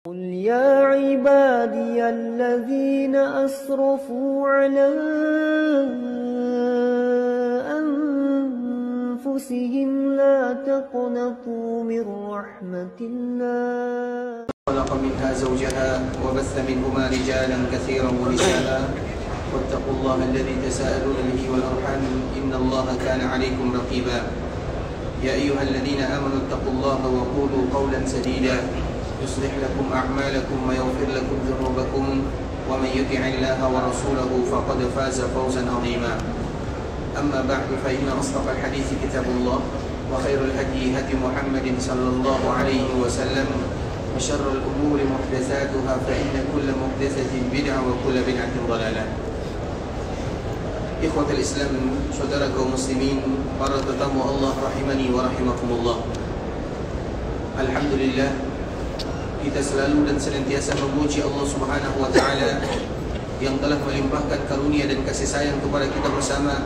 قل يا عبادي الذين أسرفوا على أنفسهم لا تقنطوا من رحمة الله خلق منها زوجها وبث منهما رجالا كثيرا ونساء واتقوا الله الذي تساءلون به والأرحام إن الله كان عليكم رقيبا يا أيها الذين آمنوا اتقوا الله وقولوا قولا سديدا يصلح لكم أعمالكم ويغفر لكم ذنوبكم ومن يطع الله ورسوله فقد فاز فوزا عظيما أما بعد فإن أصدق الحديث كتاب الله وخير الهدي هدي محمد صلى الله عليه وسلم وشر الأمور محدثاتها فإن كل محدثة بدعة وكل بدعة ضلالة. إخوة الإسلام saudara kaum muslimin, para tetamu Allah rahimani wa rahimakumullah. Alhamdulillah, kita selalu dan senantiasa memuji Allah Subhanahu wa taala yang telah melimpahkan karunia dan kasih sayang kepada kita bersama.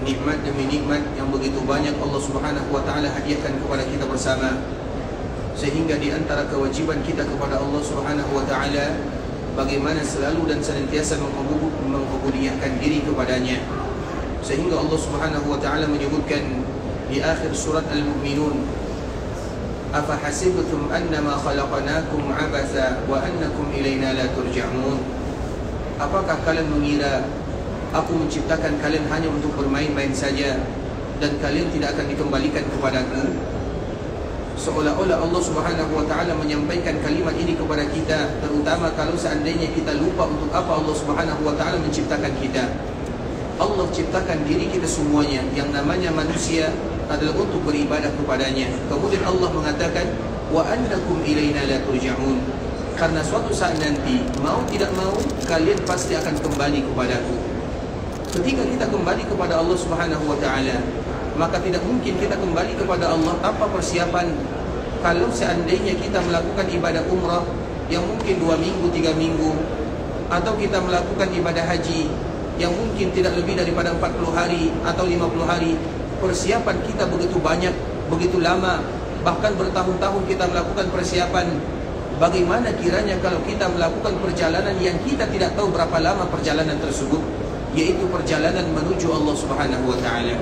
Nikmat demi nikmat yang begitu banyak Allah Subhanahu wa taala hadiahkan kepada kita bersama, sehingga di antara kewajiban kita kepada Allah Subhanahu wa taala bagaimana selalu dan senantiasa mengubudiahkan diri kepadanya. Sehingga Allah Subhanahu wa taala menyebutkan di akhir surat Al-Mu'minun, afa hasibtum annama khalaqnakum abatha wa annakum ilaina la turja'un. Apakah kalian mengira aku menciptakan kalian hanya untuk bermain-main saja dan kalian tidak akan dikembalikan kepadaku? Seolah-olah Allah Subhanahu wa taala menyampaikan kalimat ini kepada kita, terutama kalau seandainya kita lupa untuk apa Allah Subhanahu wa taala menciptakan kita. Allah ciptakan diri kita semuanya, yang namanya manusia adalah untuk beribadah kepadanya. Kemudian Allah mengatakan wa annakum ilaina la turja'un, karena suatu saat nanti mau tidak mau kalian pasti akan kembali kepadaku. Ketika kita kembali kepada Allah Subhanahu wa taala, maka tidak mungkin kita kembali kepada Allah tanpa persiapan. Kalau seandainya kita melakukan ibadah umrah yang mungkin 2 minggu, 3 minggu, atau kita melakukan ibadah haji yang mungkin tidak lebih daripada 40 hari atau 50 hari, persiapan kita begitu banyak, begitu lama, bahkan bertahun-tahun kita melakukan persiapan. Bagaimana kiranya kalau kita melakukan perjalanan yang kita tidak tahu berapa lama perjalanan tersebut, yaitu perjalanan menuju Allah Subhanahu wa taala.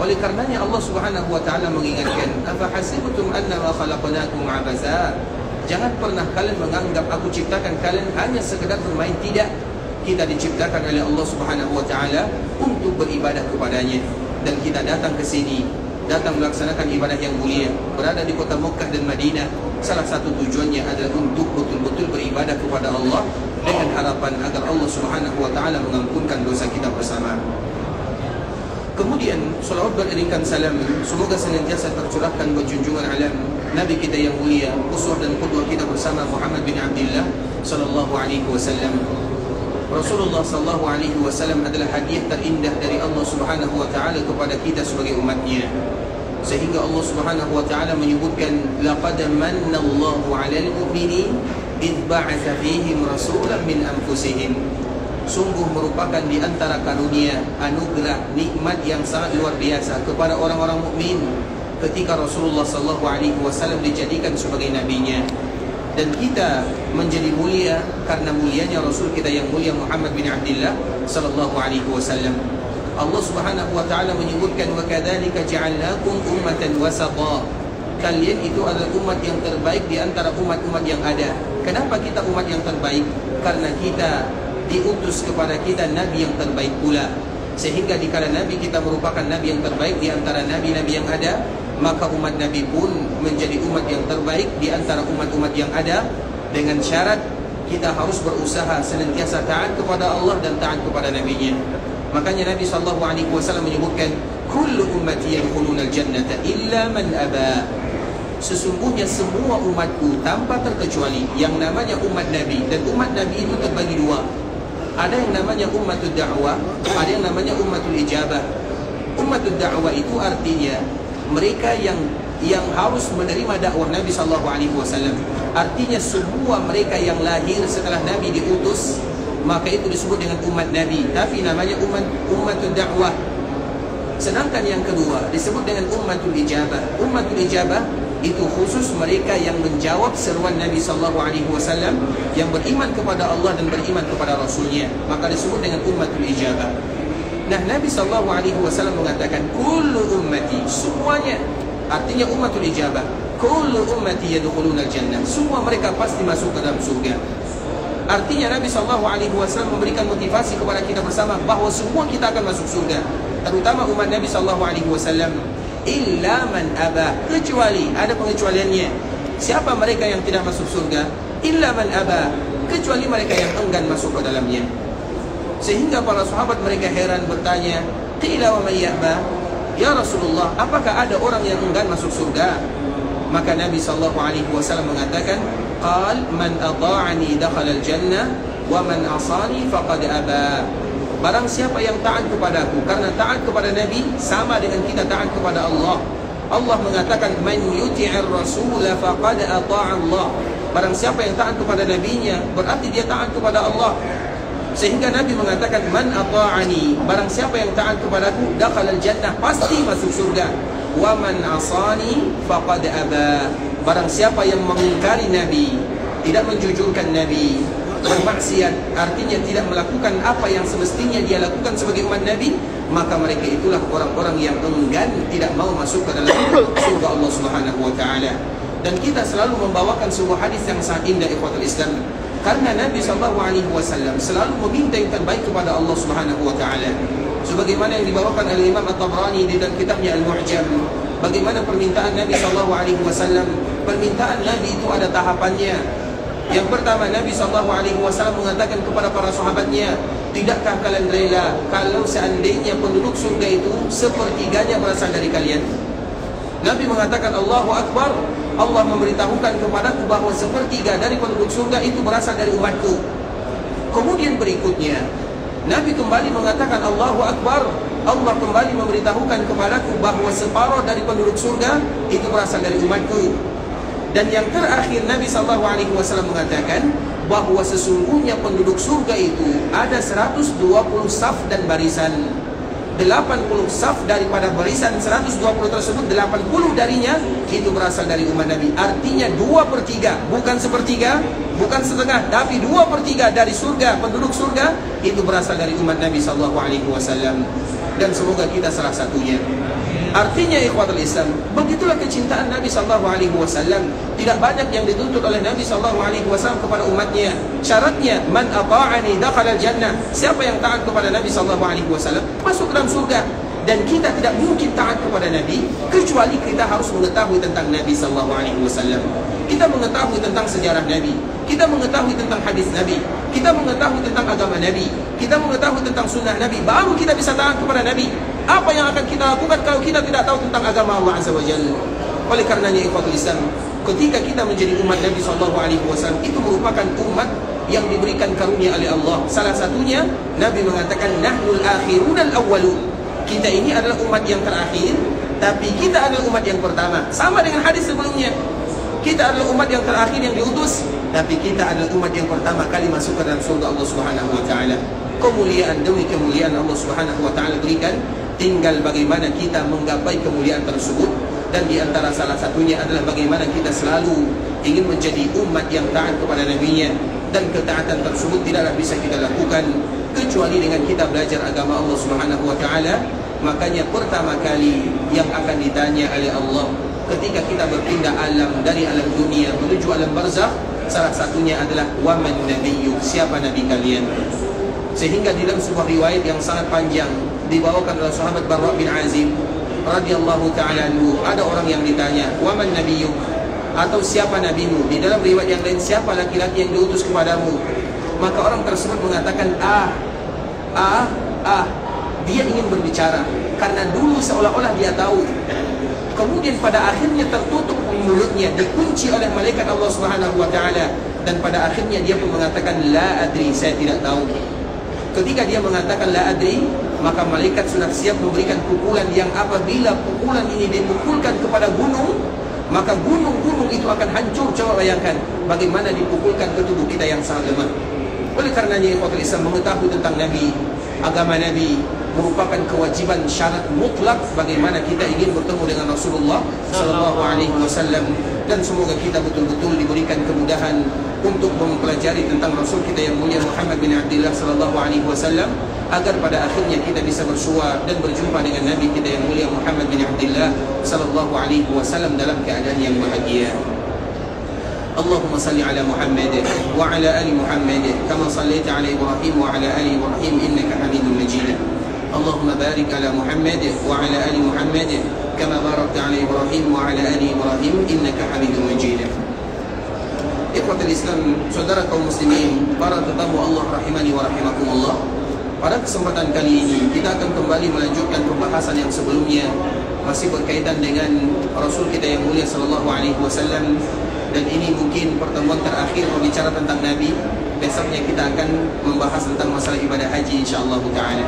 Oleh karenanya Allah Subhanahu wa taala mengingatkan, afa hasibtum annama khalaqnakum abatha. Jangan pernah kalian menganggap aku ciptakan kalian hanya sekedar bermain. Tidak. Kita diciptakan oleh Allah Subhanahu wa taala untuk beribadah kepadanya, dan kita datang ke sini, datang melaksanakan ibadah yang mulia, berada di kota Mekah dan Madinah. Salah satu tujuannya adalah untuk betul-betul beribadah kepada Allah dengan harapan agar Allah Subhanahu wa taala mengampunkan dosa kita bersama. Kemudian salawat beriringkan salam semoga senantiasa tercurahkan buat junjungan alam Nabi kita yang mulia, uswah dan qudwah kita bersama, Muhammad bin Abdullah sallallahu alaihi wasallam. Rasulullah sallallahu alaihi wasallam adalah hadiah terindah dari Allah Subhanahu wa taala kepada kita sebagai umatnya. Sehingga Allah Subhanahu wa taala menyebutkan, laqad mannallahu 'alal mu'minin id ba'atsa fihim rasulan min anfusihim. Sungguh merupakan di antara karunia, anugerah, nikmat yang sangat luar biasa kepada orang-orang mukmin ketika Rasulullah sallallahu alaihi wasallam dijadikan sebagai nabinya. Dan kita menjadi mulia karena mulianya Rasul kita yang mulia Muhammad bin Abdullah sallallahu alaihi wasallam. Allah Subhanahu wa taala menyebutkan, wa kadzalika ja'alnakum ummatan wasata. Kalian itu adalah umat yang terbaik di antara umat-umat yang ada. Kenapa kita umat yang terbaik? Karena kita diutus kepada kita nabi yang terbaik pula. Sehingga dikala nabi kita merupakan nabi yang terbaik di antara nabi-nabi yang ada, maka umat Nabi pun menjadi umat yang terbaik di antara umat-umat yang ada, dengan syarat kita harus berusaha senantiasa taat kepada Allah dan taat kepada Nabi-Nya. Makanya Nabi SAW menyebutkan, kullu ummati yadkhuluna al-jannata illa man aba. Sesungguhnya semua umatku tanpa terkecuali, yang namanya umat Nabi, dan umat Nabi itu terbagi 2. Ada yang namanya ummatul da'wah, ada yang namanya ummatul ijabah. Ummatul da'wah itu artinya mereka yang harus menerima dakwah Nabi sallallahu alaihi wasallam. Artinya semua mereka yang lahir setelah Nabi diutus, maka itu disebut dengan umat Nabi, tapi namanya ummatul da'wah. Sedangkan yang kedua disebut dengan ummatul ijabah. Ummatul ijabah itu khusus mereka yang menjawab seruan Nabi SAW, yang beriman kepada Allah dan beriman kepada Rasulnya, maka disebut dengan ummatul ijabah. Nah, Nabi SAW mengatakan kullu ummati, semuanya, artinya ummatul ijabah, kullu ummati yadkhuluna al-jannah, semua mereka pasti masuk ke dalam surga. Artinya Nabi SAW memberikan motivasi kepada kita bersama bahawa semua kita akan masuk surga, terutama umat Nabi SAW. Illa man aba, kecuali, ada pengecualiannya. Siapa mereka yang tidak masuk surga? Illa man aba, kecuali mereka yang enggan masuk ke dalamnya. Sehingga para sahabat mereka heran bertanya, qila wa man ya'ba, ya Rasulullah, apakah ada orang yang enggan masuk surga? Maka Nabi SAW mengatakan, qal man ata'ani dakhala al-jannah wa man asani faqad aba. Barang siapa yang taat kepadaku, karena taat kepada Nabi sama dengan kita taat kepada Allah. Allah mengatakan, man yuti'ir rasul faqad ata'a Allah. Barang siapa yang taat kepada nabinya, berarti dia taat kepada Allah. Sehingga Nabi mengatakan, man ata'ani, barang siapa yang taat kepadaku, dakhalal jannah, pasti masuk surga. Wa man asani faqad aba. Barang siapa yang mengingkari Nabi, tidak menjujurkan Nabi, bermaksiat, artinya tidak melakukan apa yang semestinya dia lakukan sebagai umat Nabi, maka mereka itulah orang-orang yang enggan, tidak mau masuk ke dalam surga Allah Subhanahu wa taala. Dan kita selalu membawakan sebuah hadis yang sangat indah, ikhwatul Islam. Karena Nabi SAW selalu meminta yang terbaik kepada Allah Subhanahu wa taala. Sebagaimana yang dibawakan oleh Imam At-Tabrani di dalam kitabnya Al-Mu'jam, bagaimana permintaan Nabi SAW. Permintaan Nabi itu ada tahapannya. Yang pertama, Nabi SAW mengatakan kepada para sahabatnya, tidakkah kalian rela kalau seandainya penduduk surga itu sepertiganya berasal dari kalian? Nabi mengatakan, Allahu Akbar. Allah memberitahukan kepadaku bahawa sepertiga dari penduduk surga itu berasal dari umatku. Kemudian berikutnya, Nabi kembali mengatakan, Allahu Akbar. Allah kembali memberitahukan kepadaku bahawa separuh dari penduduk surga itu berasal dari umatku. Dan yang terakhir, Nabi SAW mengatakan bahawa sesungguhnya penduduk surga itu ada 120 saf dan barisan. 80 saf daripada barisan 120 tersebut, 80 darinya itu berasal dari umat Nabi. Artinya 2/3, bukan sepertiga, bukan setengah, tapi 2/3 dari surga, penduduk surga itu berasal dari umat Nabi SAW. Dan semoga kita salah satunya. Artinya ikhwatul Islam, begitulah kecintaan Nabi SAW. Tidak banyak yang dituntut oleh Nabi SAW kepada umatnya. Syaratnya, man ata'ani dakhalal jannah. Siapa yang taat kepada Nabi SAW masuk dalam surga. Dan kita tidak mungkin taat kepada Nabi kecuali kita harus mengetahui tentang Nabi SAW. Kita mengetahui tentang sejarah Nabi, kita mengetahui tentang hadis Nabi, kita mengetahui tentang agama Nabi, kita mengetahui tentang sunnah Nabi, baru kita bisa taat kepada Nabi. Apa yang akan kita lakukan kalau kita tidak tahu tentang agama Allah Azza wa Jalla? Oleh karenanya ikhwatul Islam, ketika kita menjadi umat Nabi SAW, itu merupakan umat yang diberikan karunia oleh Allah. Salah satunya, Nabi mengatakan, nahnul akhirun al-awwalun. Kita ini adalah umat yang terakhir, tapi kita adalah umat yang pertama. Sama dengan hadis sebelumnya. Kita adalah umat yang terakhir yang diutus, tapi kita adalah umat yang pertama kali masuk ke dalam surga Allah Subhanahu wa taala. Kemuliaan demi kemuliaan Allah Subhanahu wa taala berikan, tinggal bagaimana kita menggapai kemuliaan tersebut. Dan di antara salah satunya adalah bagaimana kita selalu ingin menjadi umat yang taat kepada Nabi-Nya. Dan ketaatan tersebut tidaklah bisa kita lakukan kecuali dengan kita belajar agama Allah Subhanahu wa taala. Makanya pertama kali yang akan ditanya oleh Allah ketika kita berpindah alam dari alam dunia menuju alam barzakh, salah satunya adalah waman nabiyyu, siapa nabi kalian? Sehingga di dalam sebuah riwayat yang sangat panjang dibawakan oleh sahabat Barra bin Azib radhiyallahu taala anhu, ada orang yang ditanya, waman nabiyyu, atau siapa nabimu? Di dalam riwayat yang lain, siapa laki-laki yang diutus kepadamu? Maka orang tersebut mengatakan, dia ingin berbicara karena dulu seolah-olah dia tahu. Kemudian pada akhirnya tertutup mulutnya, dikunci oleh malaikat Allah Subhanahu wa taala, dan pada akhirnya dia pun mengatakan la adri, saya tidak tahu. Ketika dia mengatakan la adri, maka malaikat sudah siap memberikan pukulan yang apabila pukulan ini dipukulkan kepada gunung, maka gunung-gunung itu akan hancur. Coba bayangkan bagaimana dipukulkan ke tubuh kita yang sangat lemah. Oleh karenanya ikhwatul Islam, mengetahui tentang Nabi, agama Nabi, merupakan kewajiban syarat mutlak bagaimana kita ingin bertemu dengan Rasulullah sallallahu alaihi wasallam, dan semoga kita betul-betul diberikan kemudahan untuk mempelajari tentang Rasul kita yang mulia Muhammad bin Abdullah sallallahu alaihi wasallam, agar pada akhirnya kita bisa bersua dan berjumpa dengan Nabi kita yang mulia Muhammad bin Abdullah sallallahu alaihi wasallam dalam keadaan yang bahagia. Allahumma salli ala Muhammad wa ala ali Muhammad kama sallaita ala Ibrahim wa ala ali Ibrahim innaka Hamidum Majid. Allahumma barik ala Muhammad wa ala ali Muhammad kama barakta ala Ibrahim wa ala ali Ibrahim innaka Hamidum Majid. Ikhwatul Islam, saudara kaum muslimin, para tetamu Allah rahimani wa rahimakumullah. Pada kesempatan kali ini kita akan kembali melanjutkan pembahasan yang sebelumnya, masih berkaitan dengan Rasul kita yang mulia sallallahu alaihi wasallam, dan ini mungkin pertemuan terakhir berbicara tentang Nabi. Besoknya kita akan membahas tentang masalah ibadah haji insyaallah taala.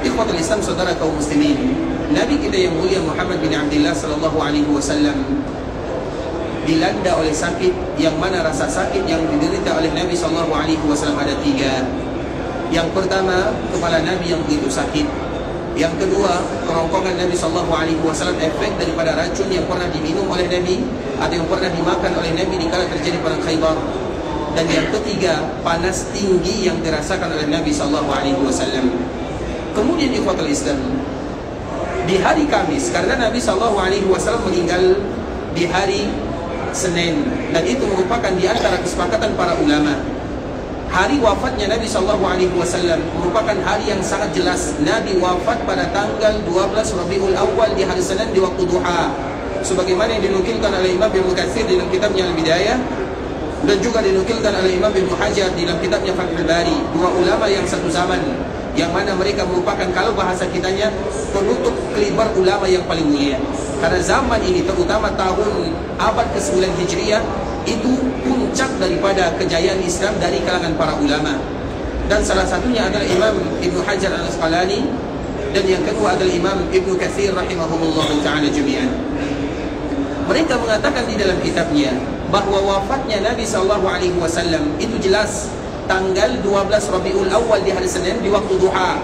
Ikhwatul Islam, saudara kaum muslimin, Nabi kita yang mulia Muhammad bin Abdullah sallallahu alaihi wasallam dilanda oleh sakit, yang mana rasa sakit yang diderita oleh Nabi sallallahu alaihi wasallam ada 3. Yang pertama, kepala Nabi yang begitu sakit. Yang kedua, kerongkongan Nabi sallallahu alaihi wasallam efek daripada racun yang pernah diminum oleh Nabi atau yang pernah dimakan oleh Nabi dikala terjadi perang Khaybar. Dan yang ketiga, panas tinggi yang dirasakan oleh Nabi sallallahu alaihi wasallam. Kemudian ikhwatul Islam, di hari Kamis, karena Nabi sallallahu alaihi wasallam meninggal di hari Senin, dan itu merupakan di antara kesepakatan para ulama. Hari wafatnya Nabi sallallahu alaihi wasallam merupakan hari yang sangat jelas. Nabi wafat pada tanggal 12 Rabiul Awal di hari Senin di waktu duha, sebagaimana yang dinukilkan oleh Imam Ibnu Katsir dalam kitabnya Al-Bidayah, dan juga dinukilkan oleh Imam Ibnu Hajar dalam kitabnya Fathul Bari. Dua ulama yang satu zaman, yang mana mereka merupakan, kalau bahasa kitanya, penutup kelibar ulama yang paling mulia. Karena zaman ini, terutama tahun abad ke-9 Hijriah, itu puncak daripada kejayaan Islam dari kalangan para ulama. Dan salah satunya adalah Imam Ibnu Hajar Al-Asqalani, dan yang kedua adalah Imam Ibnu Katsir rahimahumullah ta'ala jami'an. Mereka mengatakan di dalam kitabnya bahwa wafatnya Nabi SAW itu jelas tanggal 12 Rabiul Awal di hari Senin di waktu duha.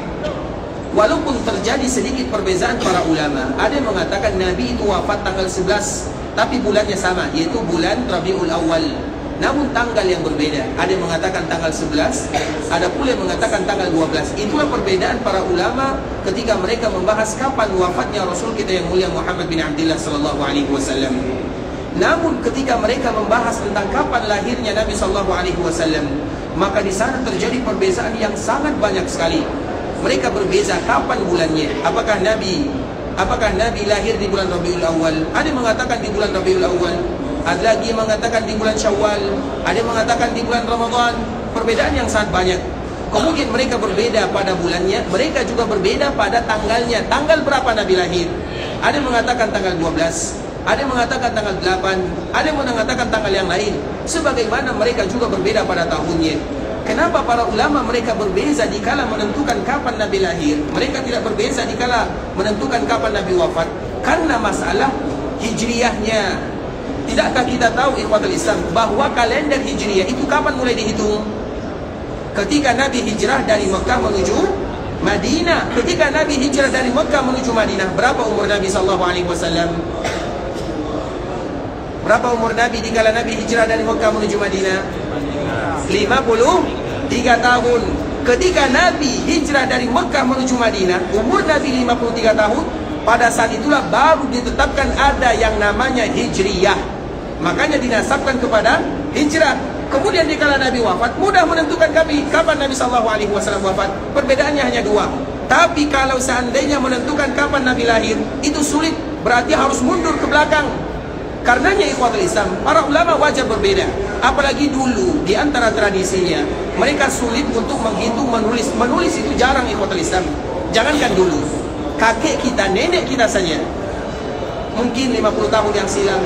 Walaupun terjadi sedikit perbezaan para ulama, ada yang mengatakan Nabi itu wafat tanggal 11, tapi bulannya sama, yaitu bulan Rabiul Awal, namun tanggal yang berbeda. Ada yang mengatakan tanggal 11, ada pula yang mengatakan tanggal 12. Itulah perbedaan para ulama ketika mereka membahas kapan wafatnya Rasul kita yang mulia Muhammad bin Abdullah sallallahu alaihi wasallam. Namun ketika mereka membahas tentang kapan lahirnya Nabi sallallahu alaihi wasallam, maka di sana terjadi perbezaan yang sangat banyak sekali. Mereka berbeza kapan bulannya. Apakah Nabi lahir di bulan Rabiul Awal? Ada yang mengatakan di bulan Rabiul Awal, ada lagi yang mengatakan di bulan Syawal, ada yang mengatakan di bulan Ramadan. Perbedaan yang sangat banyak. Kemudian mereka berbeda pada bulannya, mereka juga berbeda pada tanggalnya. Tanggal berapa Nabi lahir? Ada yang mengatakan tanggal 12, ada yang mengatakan tanggal 8, ada yang mengatakan tanggal yang lain. Sebagaimana mereka juga berbeda pada tahunnya. Kenapa para ulama mereka berbeza dikala menentukan kapan Nabi lahir? Mereka tidak berbeza dikala menentukan kapan Nabi wafat. Karena masalah hijriyahnya. Tidakkah kita tahu ikhwatul Islam bahwa kalender hijriyah itu kapan mulai dihitung? Ketika Nabi hijrah dari Mekah menuju Madinah. Ketika Nabi hijrah dari Mekah menuju Madinah, berapa umur Nabi sallallahu alaihi wasallam? Berapa umur Nabi dikala Nabi hijrah dari Mekah menuju Madinah? 53 tahun. Ketika Nabi hijrah dari Mekah menuju Madinah, umur Nabi 53 tahun. Pada saat itulah baru ditetapkan ada yang namanya hijriyah. Makanya dinasabkan kepada hijrah. Kemudian dikala Nabi wafat, mudah menentukan kapan Nabi SAW wafat. Perbedaannya hanya 2. Tapi kalau seandainya menentukan kapan Nabi lahir, itu sulit. Berarti harus mundur ke belakang. Karenanya ikhwatul Islam, para ulama wajar berbeda. Apalagi dulu di antara tradisinya, mereka sulit untuk menghitung menulis. Menulis itu jarang ikhwatul Islam. Jangankan dulu, kakek kita, nenek kita saja, mungkin 50 tahun yang silam,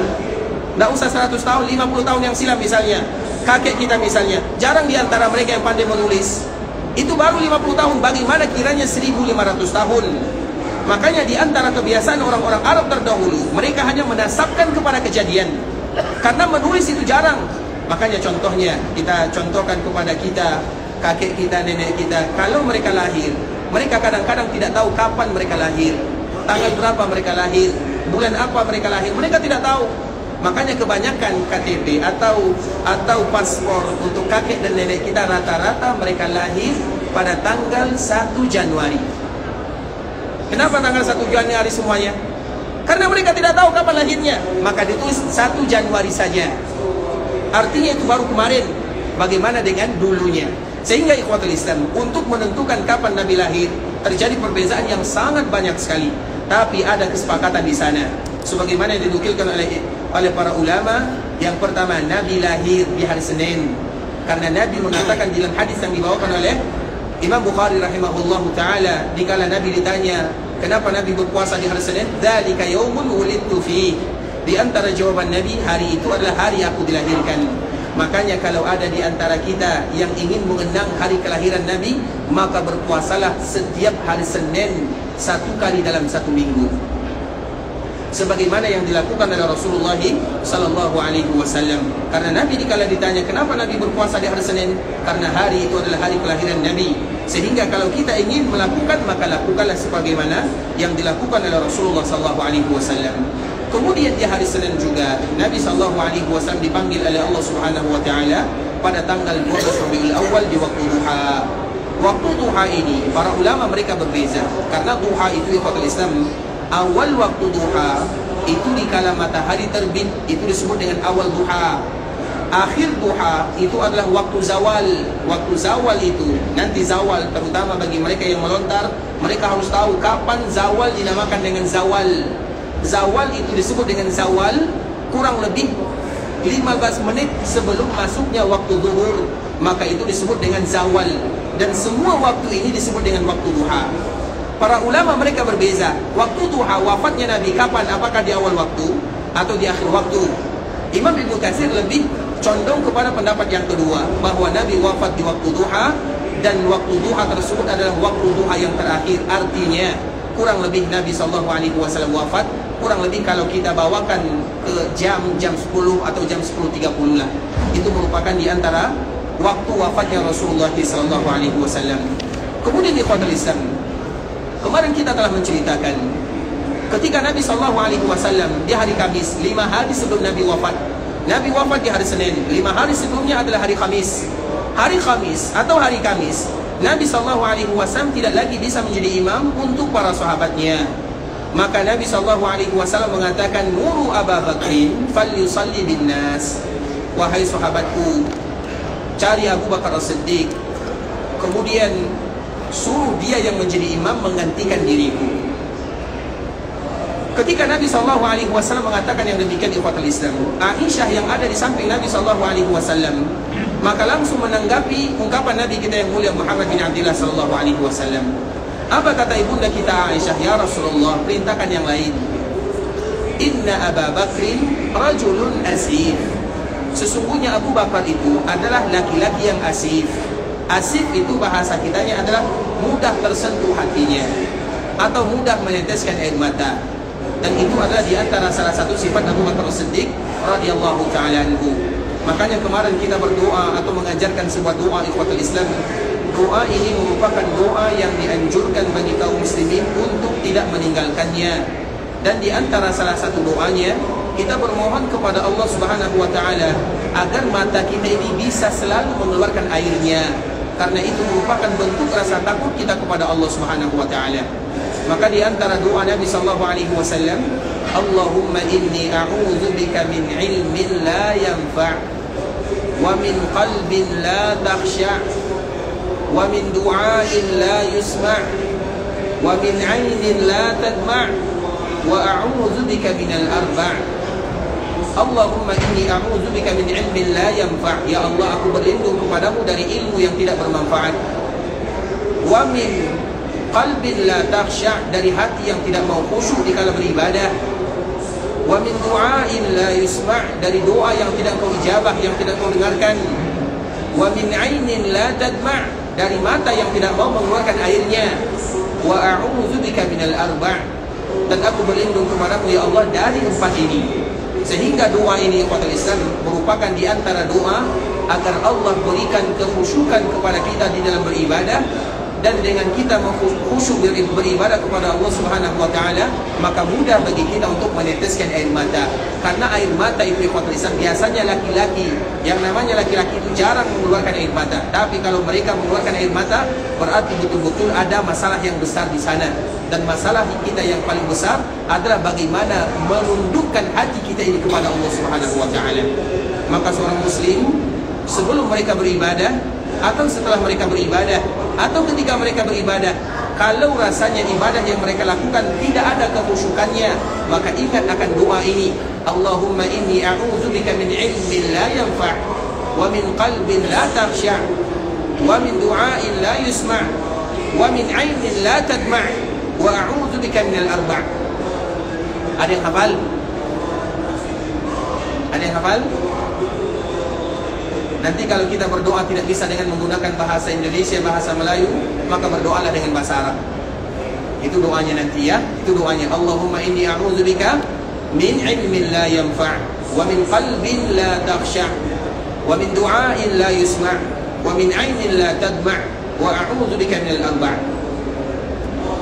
tidak usah 100 tahun, 50 tahun yang silam misalnya, kakek kita misalnya, jarang di antara mereka yang pandai menulis. Itu baru 50 tahun, bagaimana kiranya 1500 tahun. Makanya di antara kebiasaan orang-orang Arab terdahulu, mereka hanya menasabkan kepada kejadian. Karena menulis itu jarang. Makanya contohnya, kita contohkan kepada kita, kakek kita, nenek kita, kalau mereka lahir Mereka kadang-kadang tidak tahu kapan mereka lahir, tanggal berapa mereka lahir, bulan apa mereka lahir, mereka tidak tahu. Makanya kebanyakan KTP atau paspor untuk kakek dan nenek kita rata-rata mereka lahir pada tanggal 1 Januari. Kenapa tanggal 1 Januari semuanya? Karena mereka tidak tahu kapan lahirnya, maka ditulis 1 Januari saja. Artinya itu baru kemarin. Bagaimana dengan dulunya? Sehingga ikhwatul Islam, untuk menentukan kapan Nabi lahir terjadi perbezaan yang sangat banyak sekali. Tapi ada kesepakatan di sana. Sebagaimana yang dinukilkan oleh para ulama, yang pertama Nabi lahir di hari Senin. Karena Nabi mengatakan dalam hadis yang dibawakan oleh Imam Bukhari rahimahullahu taala, dikala Nabi ditanya, kenapa Nabi berpuasa di hari Senin? Dzalika yaumun wulidtu fi. Di antara jawaban Nabi, hari itu adalah hari aku dilahirkan. Makanya kalau ada di antara kita yang ingin mengenang hari kelahiran Nabi, maka berpuasalah setiap hari Senin 1 kali dalam 1 minggu. Sebagaimana yang dilakukan oleh Rasulullah sallallahu alaihi wasallam. Karena Nabi dikala ditanya kenapa Nabi berpuasa di hari Senin, karena hari itu adalah hari kelahiran Nabi. Sehingga kalau kita ingin melakukan, maka lakukanlah sebagaimana yang dilakukan oleh Rasulullah sallallahu alaihi wasallam. Kemudian di hari Senin juga Nabi SAW dipanggil oleh Allah Subhanahu Wa Taala pada tanggal 12 Rabiul Awal di waktu duha. Waktu duha ini para ulama mereka berbeza, karena duha itu ikhwatul Islam, awal waktu duha itu dikala matahari terbit, itu disebut dengan awal duha. Akhir duha itu adalah waktu zawal. Waktu zawal itu nanti zawal, terutama bagi mereka yang melontar, mereka harus tahu kapan zawal dinamakan dengan zawal. Zawal itu disebut dengan zawal kurang lebih 15 menit sebelum masuknya waktu zuhur, maka itu disebut dengan zawal. Dan semua waktu ini disebut dengan waktu duha. Para ulama mereka berbeza. Waktu duha wafatnya Nabi kapan? Apakah di awal waktu atau di akhir waktu? Imam Ibnu Katsir lebih condong kepada pendapat yang kedua, bahwa Nabi wafat di waktu duha, dan waktu duha tersebut adalah waktu duha yang terakhir. Artinya kurang lebih Nabi SAW wafat kurang lebih kalau kita bawakan ke jam 10 atau jam 10.30 lah. Itu merupakan di antara waktu wafatnya Rasulullah SAW. Kemudian di ikhwatul Islam, kemarin kita telah menceritakan ketika Nabi SAW di hari Kamis, 5 hari sebelum Nabi wafat. Nabi wafat di hari Senin, 5 hari sebelumnya adalah hari Kamis. Hari Kamis atau hari Kamis, Nabi SAW tidak lagi bisa menjadi imam untuk para sahabatnya. Maka Nabi SAW mengatakan, Muru Abu Bakrin falyusalli bin nas. Wahai sahabatku, cari Abu Bakar As-Siddiq, kemudian suruh dia yang menjadi imam menggantikan diriku. Ketika Nabi SAW mengatakan yang demikian, ikhwatul Islam, Aisyah yang ada di samping Nabi SAW maka langsung menanggapi ungkapan Nabi kita yang mulia Muhammad bin Abdullah SAW. Apa kata ibunda kita Aisyah? Ya Rasulullah, perintahkan yang lain. Inna Abu Bakrin rajulun asif. Sesungguhnya Abu Bakar itu adalah laki-laki yang asif. Asif itu bahasa kitanya adalah mudah tersentuh hatinya, atau mudah meneteskan air mata. Dan itu adalah di antara salah satu sifat Abu Bakar As-Siddiq radhiyallahu ta'ala anhu. Makanya kemarin kita berdoa atau mengajarkan sebuah doa ikhwatul Islam. Doa ini merupakan doa yang dianjurkan bagi kaum muslimin untuk tidak meninggalkannya. Dan di antara salah satu doanya, kita bermohon kepada Allah Subhanahu wa taala agar mata kita ini bisa selalu mengeluarkan airnya. Karena itu merupakan bentuk rasa takut kita kepada Allah Subhanahu wa taala. Maka di antara doa Nabi sallallahu alaihi wasallam, Allahumma inni a'udzubika min ilmin la yanfa' wa min qalbin la takhsha' wa min du'ain la yusma' wa min 'ainin la tadma' wa a'udzubika minal arba'. Allahumma inni a'udzubika min ilmin la yanfa'. Ya Allah, aku berlindung kepadamu dari ilmu yang tidak bermanfaat. Wa min qalbin la takhsha', dari hati yang tidak mau khusyuk dikala beribadah. Wa min du'ain la yusma', dari doa yang tidak kau ijabah, yang tidak kau dengarkan. Wa min 'ainin la tadma', dari mata yang tidak mau mengeluarkan airnya. Wa a'udzubika minal arba', dan aku berlindung kepadamu ya Allah dari 4 ini. Sehingga doa ini ikhwatul Islam merupakan di antara doa agar Allah berikan kekhusyukan kepada kita di dalam beribadah, dan dengan kita khusyuk beribadah kepada Allah Subhanahu wa taala, maka mudah bagi kita untuk meneteskan air mata. Karena air mata itu biasanya laki-laki, yang namanya laki-laki itu jarang mengeluarkan air mata. Tapi kalau mereka mengeluarkan air mata, berarti betul-betul ada masalah yang besar di sana. Dan masalah kita yang paling besar adalah bagaimana menundukkan hati kita ini kepada Allah Subhanahu wa taala. Maka seorang muslim sebelum mereka beribadah atau setelah mereka beribadah atau ketika mereka beribadah, kalau rasanya ibadah yang mereka lakukan tidak ada kekhusyukannya, maka ingat akan doa ini. Allahumma inni a'udzubika min ilmin la yanfa' wa min qalbin la takhsha' wa min du'ain la yusma' wa min 'ainin la tadma' wa a'udzubika minal arba'. Ada yang hafal? Ada yang hafal? Nanti kalau kita berdoa tidak bisa dengan menggunakan bahasa Indonesia, bahasa Melayu, maka berdoalah dengan bahasa Arab. Itu doanya nanti ya. Itu doanya. Allahumma inni a'udzubika min ilmin la yanfa' wa min qalbin la takhsha' wa min du'ain la yusma' wa min 'ainin la tadma' wa a'udzubika minal arba'.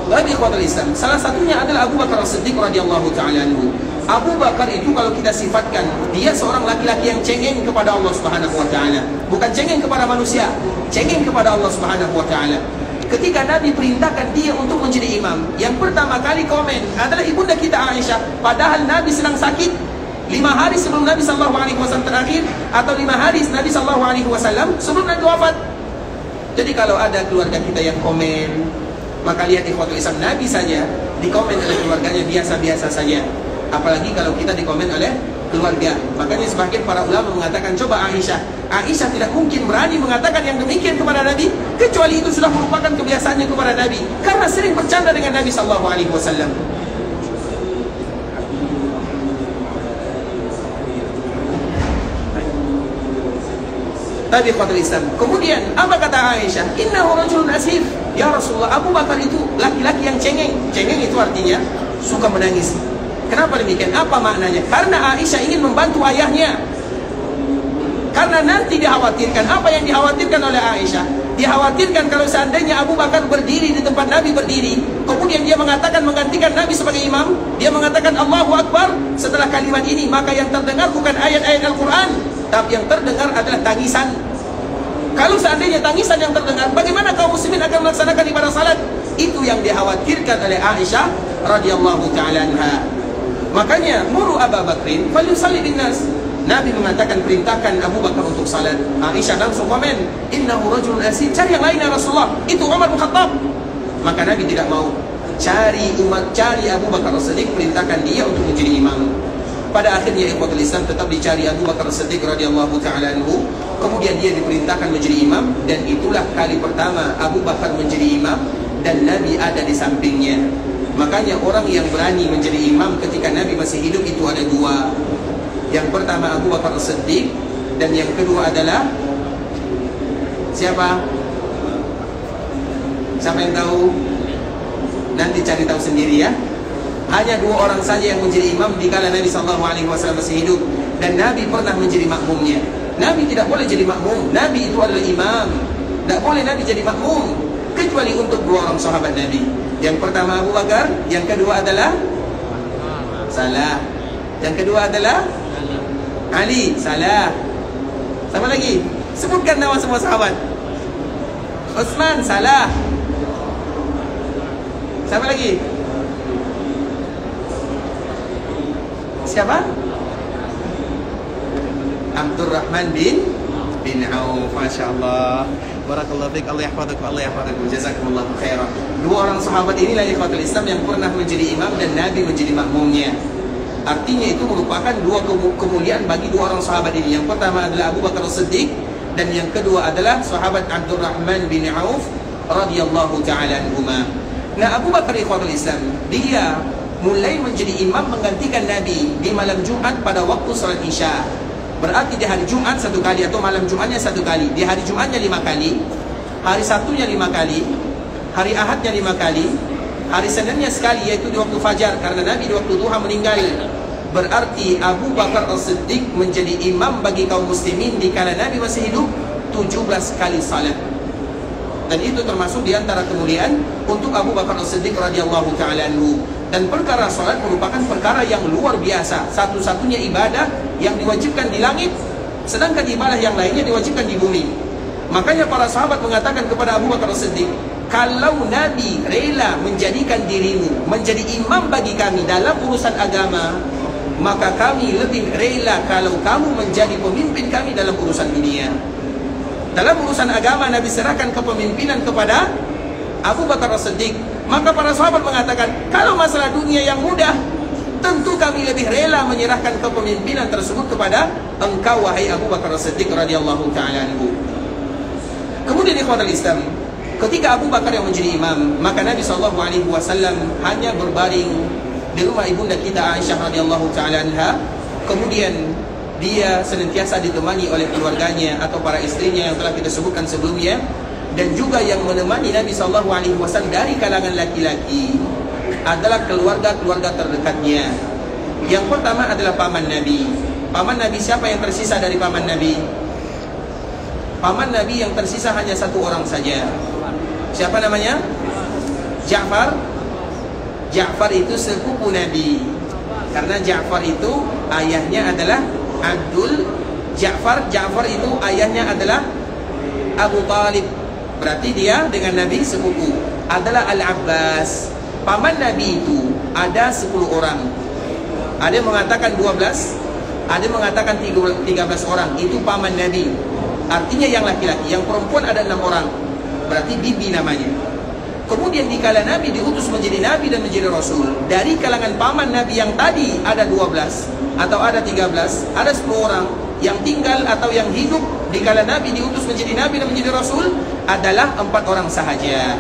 Bagi ikhwatul Islam, salah satunya adalah Abu Bakar As-Siddiq radhiyallahu ta'ala anhu. Abu Bakar itu kalau kita sifatkan, dia seorang laki-laki yang cengeng kepada Allah Subhanahu wa taala. Bukan cengeng kepada manusia, cengeng kepada Allah Subhanahu wa taala. Ketika Nabi perintahkan dia untuk menjadi imam, yang pertama kali komen adalah ibunda kita Aisyah. Padahal Nabi sedang sakit 5 hari sebelum Nabi SAW terakhir, atau 5 hari Nabi SAW sebelum Nabi wafat. Jadi kalau ada keluarga kita yang komen, maka lihat ikhwatul Islam, Nabi saja dikomen oleh keluarganya biasa-biasa saja. Apalagi kalau kita dikomen oleh keluarga. Makanya sebagian para ulama mengatakan, coba Aisyah tidak mungkin berani mengatakan yang demikian kepada Nabi, kecuali itu sudah merupakan kebiasaannya kepada Nabi, karena sering bercanda dengan Nabi SAW. Tadi khawatir Islam. Kemudian apa kata Aisyah? Innahu rajulun asif. Ya Rasulullah, Abu Bakar itu laki-laki yang cengeng. Cengeng itu artinya suka menangis. Kenapa demikian? Apa maknanya? Karena Aisyah ingin membantu ayahnya. Karena nanti dikhawatirkan, apa yang dikhawatirkan oleh Aisyah? Dikhawatirkan kalau seandainya Abu Bakar berdiri di tempat Nabi berdiri, kemudian dia mengatakan menggantikan Nabi sebagai imam, dia mengatakan Allahu Akbar setelah kalimat ini, maka yang terdengar bukan ayat-ayat Al-Quran, tapi yang terdengar adalah tangisan. Kalau seandainya tangisan yang terdengar, bagaimana kaum muslimin akan melaksanakan ibadah salat? Itu yang dikhawatirkan oleh Aisyah radhiyallahu ta'ala anha. Makanya muru Abu Bakrin falyusalli binnas. Nabi mengatakan perintahkan Abu Bakar untuk salat. Aisyah langsung komen, innahu rajulun asif. Cari yang lain ya Rasulullah. Itu Umar bin Khattab. Maka Nabi tidak mau. Cari Abu Bakar As-Siddiq, perintahkan dia untuk menjadi imam. Pada akhirnya ikhwatul Islam tetap dicari Abu Bakar As-Siddiq radhiyallahu ta'ala anhu. Kemudian dia diperintahkan menjadi imam, dan itulah kali pertama Abu Bakar menjadi imam dan Nabi ada di sampingnya. Makanya orang yang berani menjadi imam ketika Nabi masih hidup itu ada 2. Yang pertama Abu Bakar As-Siddiq, dan yang kedua adalah siapa? Siapa yang tahu? Nanti cari tahu sendiri ya. Hanya 2 orang saja yang menjadi imam di kala Nabi SAW masih hidup, dan Nabi pernah menjadi makmumnya. Nabi tidak boleh jadi makmum. Nabi itu adalah imam. Tidak boleh Nabi jadi makmum, kecuali untuk 2 orang sahabat Nabi. Yang pertama Abu Bakar, yang kedua adalah salah. Yang kedua adalah Ali, salah. Sama lagi, sebutkan nama semua sahabat. Utsman, salah. Siapa lagi? Siapa? Abdurrahman bin Auf. Masya Allah. Barakallahu fiik. Allah yahfadhuk, Allah yahfadhuk. Jazakumullah khairan. 2 orang sahabat inilah ikhwatul Islam yang pernah menjadi imam dan Nabi menjadi makmumnya. Artinya itu merupakan 2 kemuliaan bagi 2 orang sahabat ini. Yang pertama adalah Abu Bakar As-Siddiq, dan yang kedua adalah sahabat Abdurrahman bin Auf radhiyallahu ta'ala anhuma. Nah, Abu Bakar ikhwatul Islam, dia mulai menjadi imam menggantikan Nabi di malam Jumat pada waktu salat Isya. Berarti di hari Jumat 1 kali, atau malam Jumatnya 1 kali. Di hari Jumatnya 5 kali, hari Sabtunya 5 kali, hari Ahadnya 5 kali, hari Seninnya sekali, yaitu di waktu fajar, karena Nabi di waktu duha meninggal. Berarti Abu Bakar As-Siddiq menjadi imam bagi kaum muslimin di kala Nabi masih hidup 17 kali salat. Dan itu termasuk di antara kemuliaan untuk Abu Bakar As-Siddiq radhiyallahu ta'ala anhu. Dan perkara salat merupakan perkara yang luar biasa, satu-satunya ibadah yang diwajibkan di langit, sedangkan ibadah yang lainnya diwajibkan di bumi. Makanya para sahabat mengatakan kepada Abu Bakar As-Siddiq, kalau Nabi rela menjadikan dirimu menjadi imam bagi kami dalam urusan agama, maka kami lebih rela kalau kamu menjadi pemimpin kami dalam urusan dunia. Dalam urusan agama Nabi serahkan kepemimpinan kepada Abu Bakar As-Siddiq. Maka para sahabat mengatakan, kalau masalah dunia yang mudah, tentu kami lebih rela menyerahkan kepemimpinan tersebut kepada engkau wahai Abu Bakar As-Siddiq radhiyallahu ta'ala anhu. Kemudian ikhwatul Islam, ketika Abu Bakar yang menjadi imam, maka Nabi SAW hanya berbaring di rumah ibunda kita Aisyah radhiyallahu ta'ala anha. Kemudian dia senantiasa ditemani oleh keluarganya atau para istrinya yang telah kita sebutkan sebelumnya, dan juga yang menemani Nabi SAW dari kalangan laki-laki adalah keluarga-keluarga terdekatnya. Yang pertama adalah paman Nabi. Paman Nabi, siapa yang tersisa dari paman Nabi? Paman Nabi yang tersisa hanya satu orang saja. Siapa namanya? Ja'far. Ja'far itu sepupu Nabi. Karena Ja'far itu ayahnya adalah Abdul Ja'far. Ja'far itu ayahnya adalah Abu Talib. Berarti dia dengan Nabi sepupu. Adalah Al-Abbas. Paman Nabi itu ada 10 orang. Ada yang mengatakan 12, ada yang mengatakan 13 orang. Itu paman Nabi. Artinya yang laki-laki. Yang perempuan ada 6 orang. Berarti bibi namanya. Kemudian dikala Nabi diutus menjadi Nabi dan menjadi Rasul, dari kalangan paman Nabi yang tadi ada 12 atau ada 13, ada 10 orang. Yang tinggal atau yang hidup dikala Nabi diutus menjadi Nabi dan menjadi Rasul adalah 4 orang sahaja.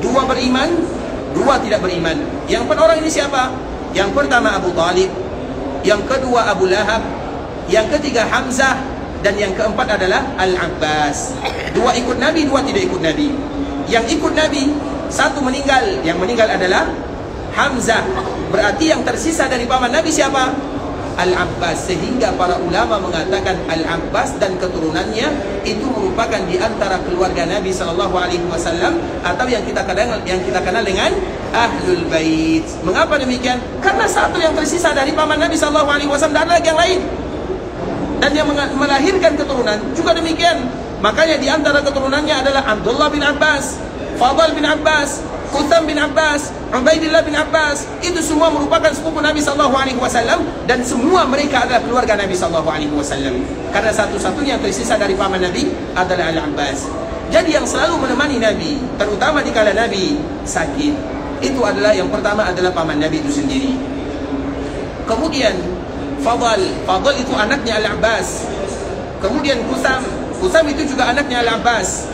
2 beriman, 2 tidak beriman. Yang 4 orang ini siapa? Yang pertama Abu Talib, yang kedua Abu Lahab, yang ketiga Hamzah, dan yang keempat adalah Al-Abbas. 2 ikut Nabi, 2 tidak ikut Nabi. Yang ikut Nabi, 1 meninggal. Yang meninggal adalah Hamzah. Berarti yang tersisa dari paman Nabi siapa? Al-Abbas. Sehingga para ulama mengatakan Al-Abbas dan keturunannya itu merupakan di antara keluarga Nabi SAW, atau yang kita kenal dengan Ahlul Bait. Mengapa demikian? Karena satu yang tersisa dari paman Nabi SAW, dan ada lagi yang lain. Dan yang melahirkan keturunan juga demikian. Makanya di antara keturunannya adalah Abdullah bin Abbas, Fadl bin Abbas, Qutham bin Abbas, Ubaidillah bin Abbas. Itu semua merupakan sepupu Nabi SAW, dan semua mereka adalah keluarga Nabi SAW. Karena satu-satunya yang tersisa dari paman Nabi adalah Al-Abbas. Jadi yang selalu menemani Nabi, terutama di kala Nabi sakit, itu adalah yang pertama adalah paman Nabi itu sendiri. Kemudian Fadl itu anaknya Al-Abbas. Kemudian Qutham itu juga anaknya Al-Abbas.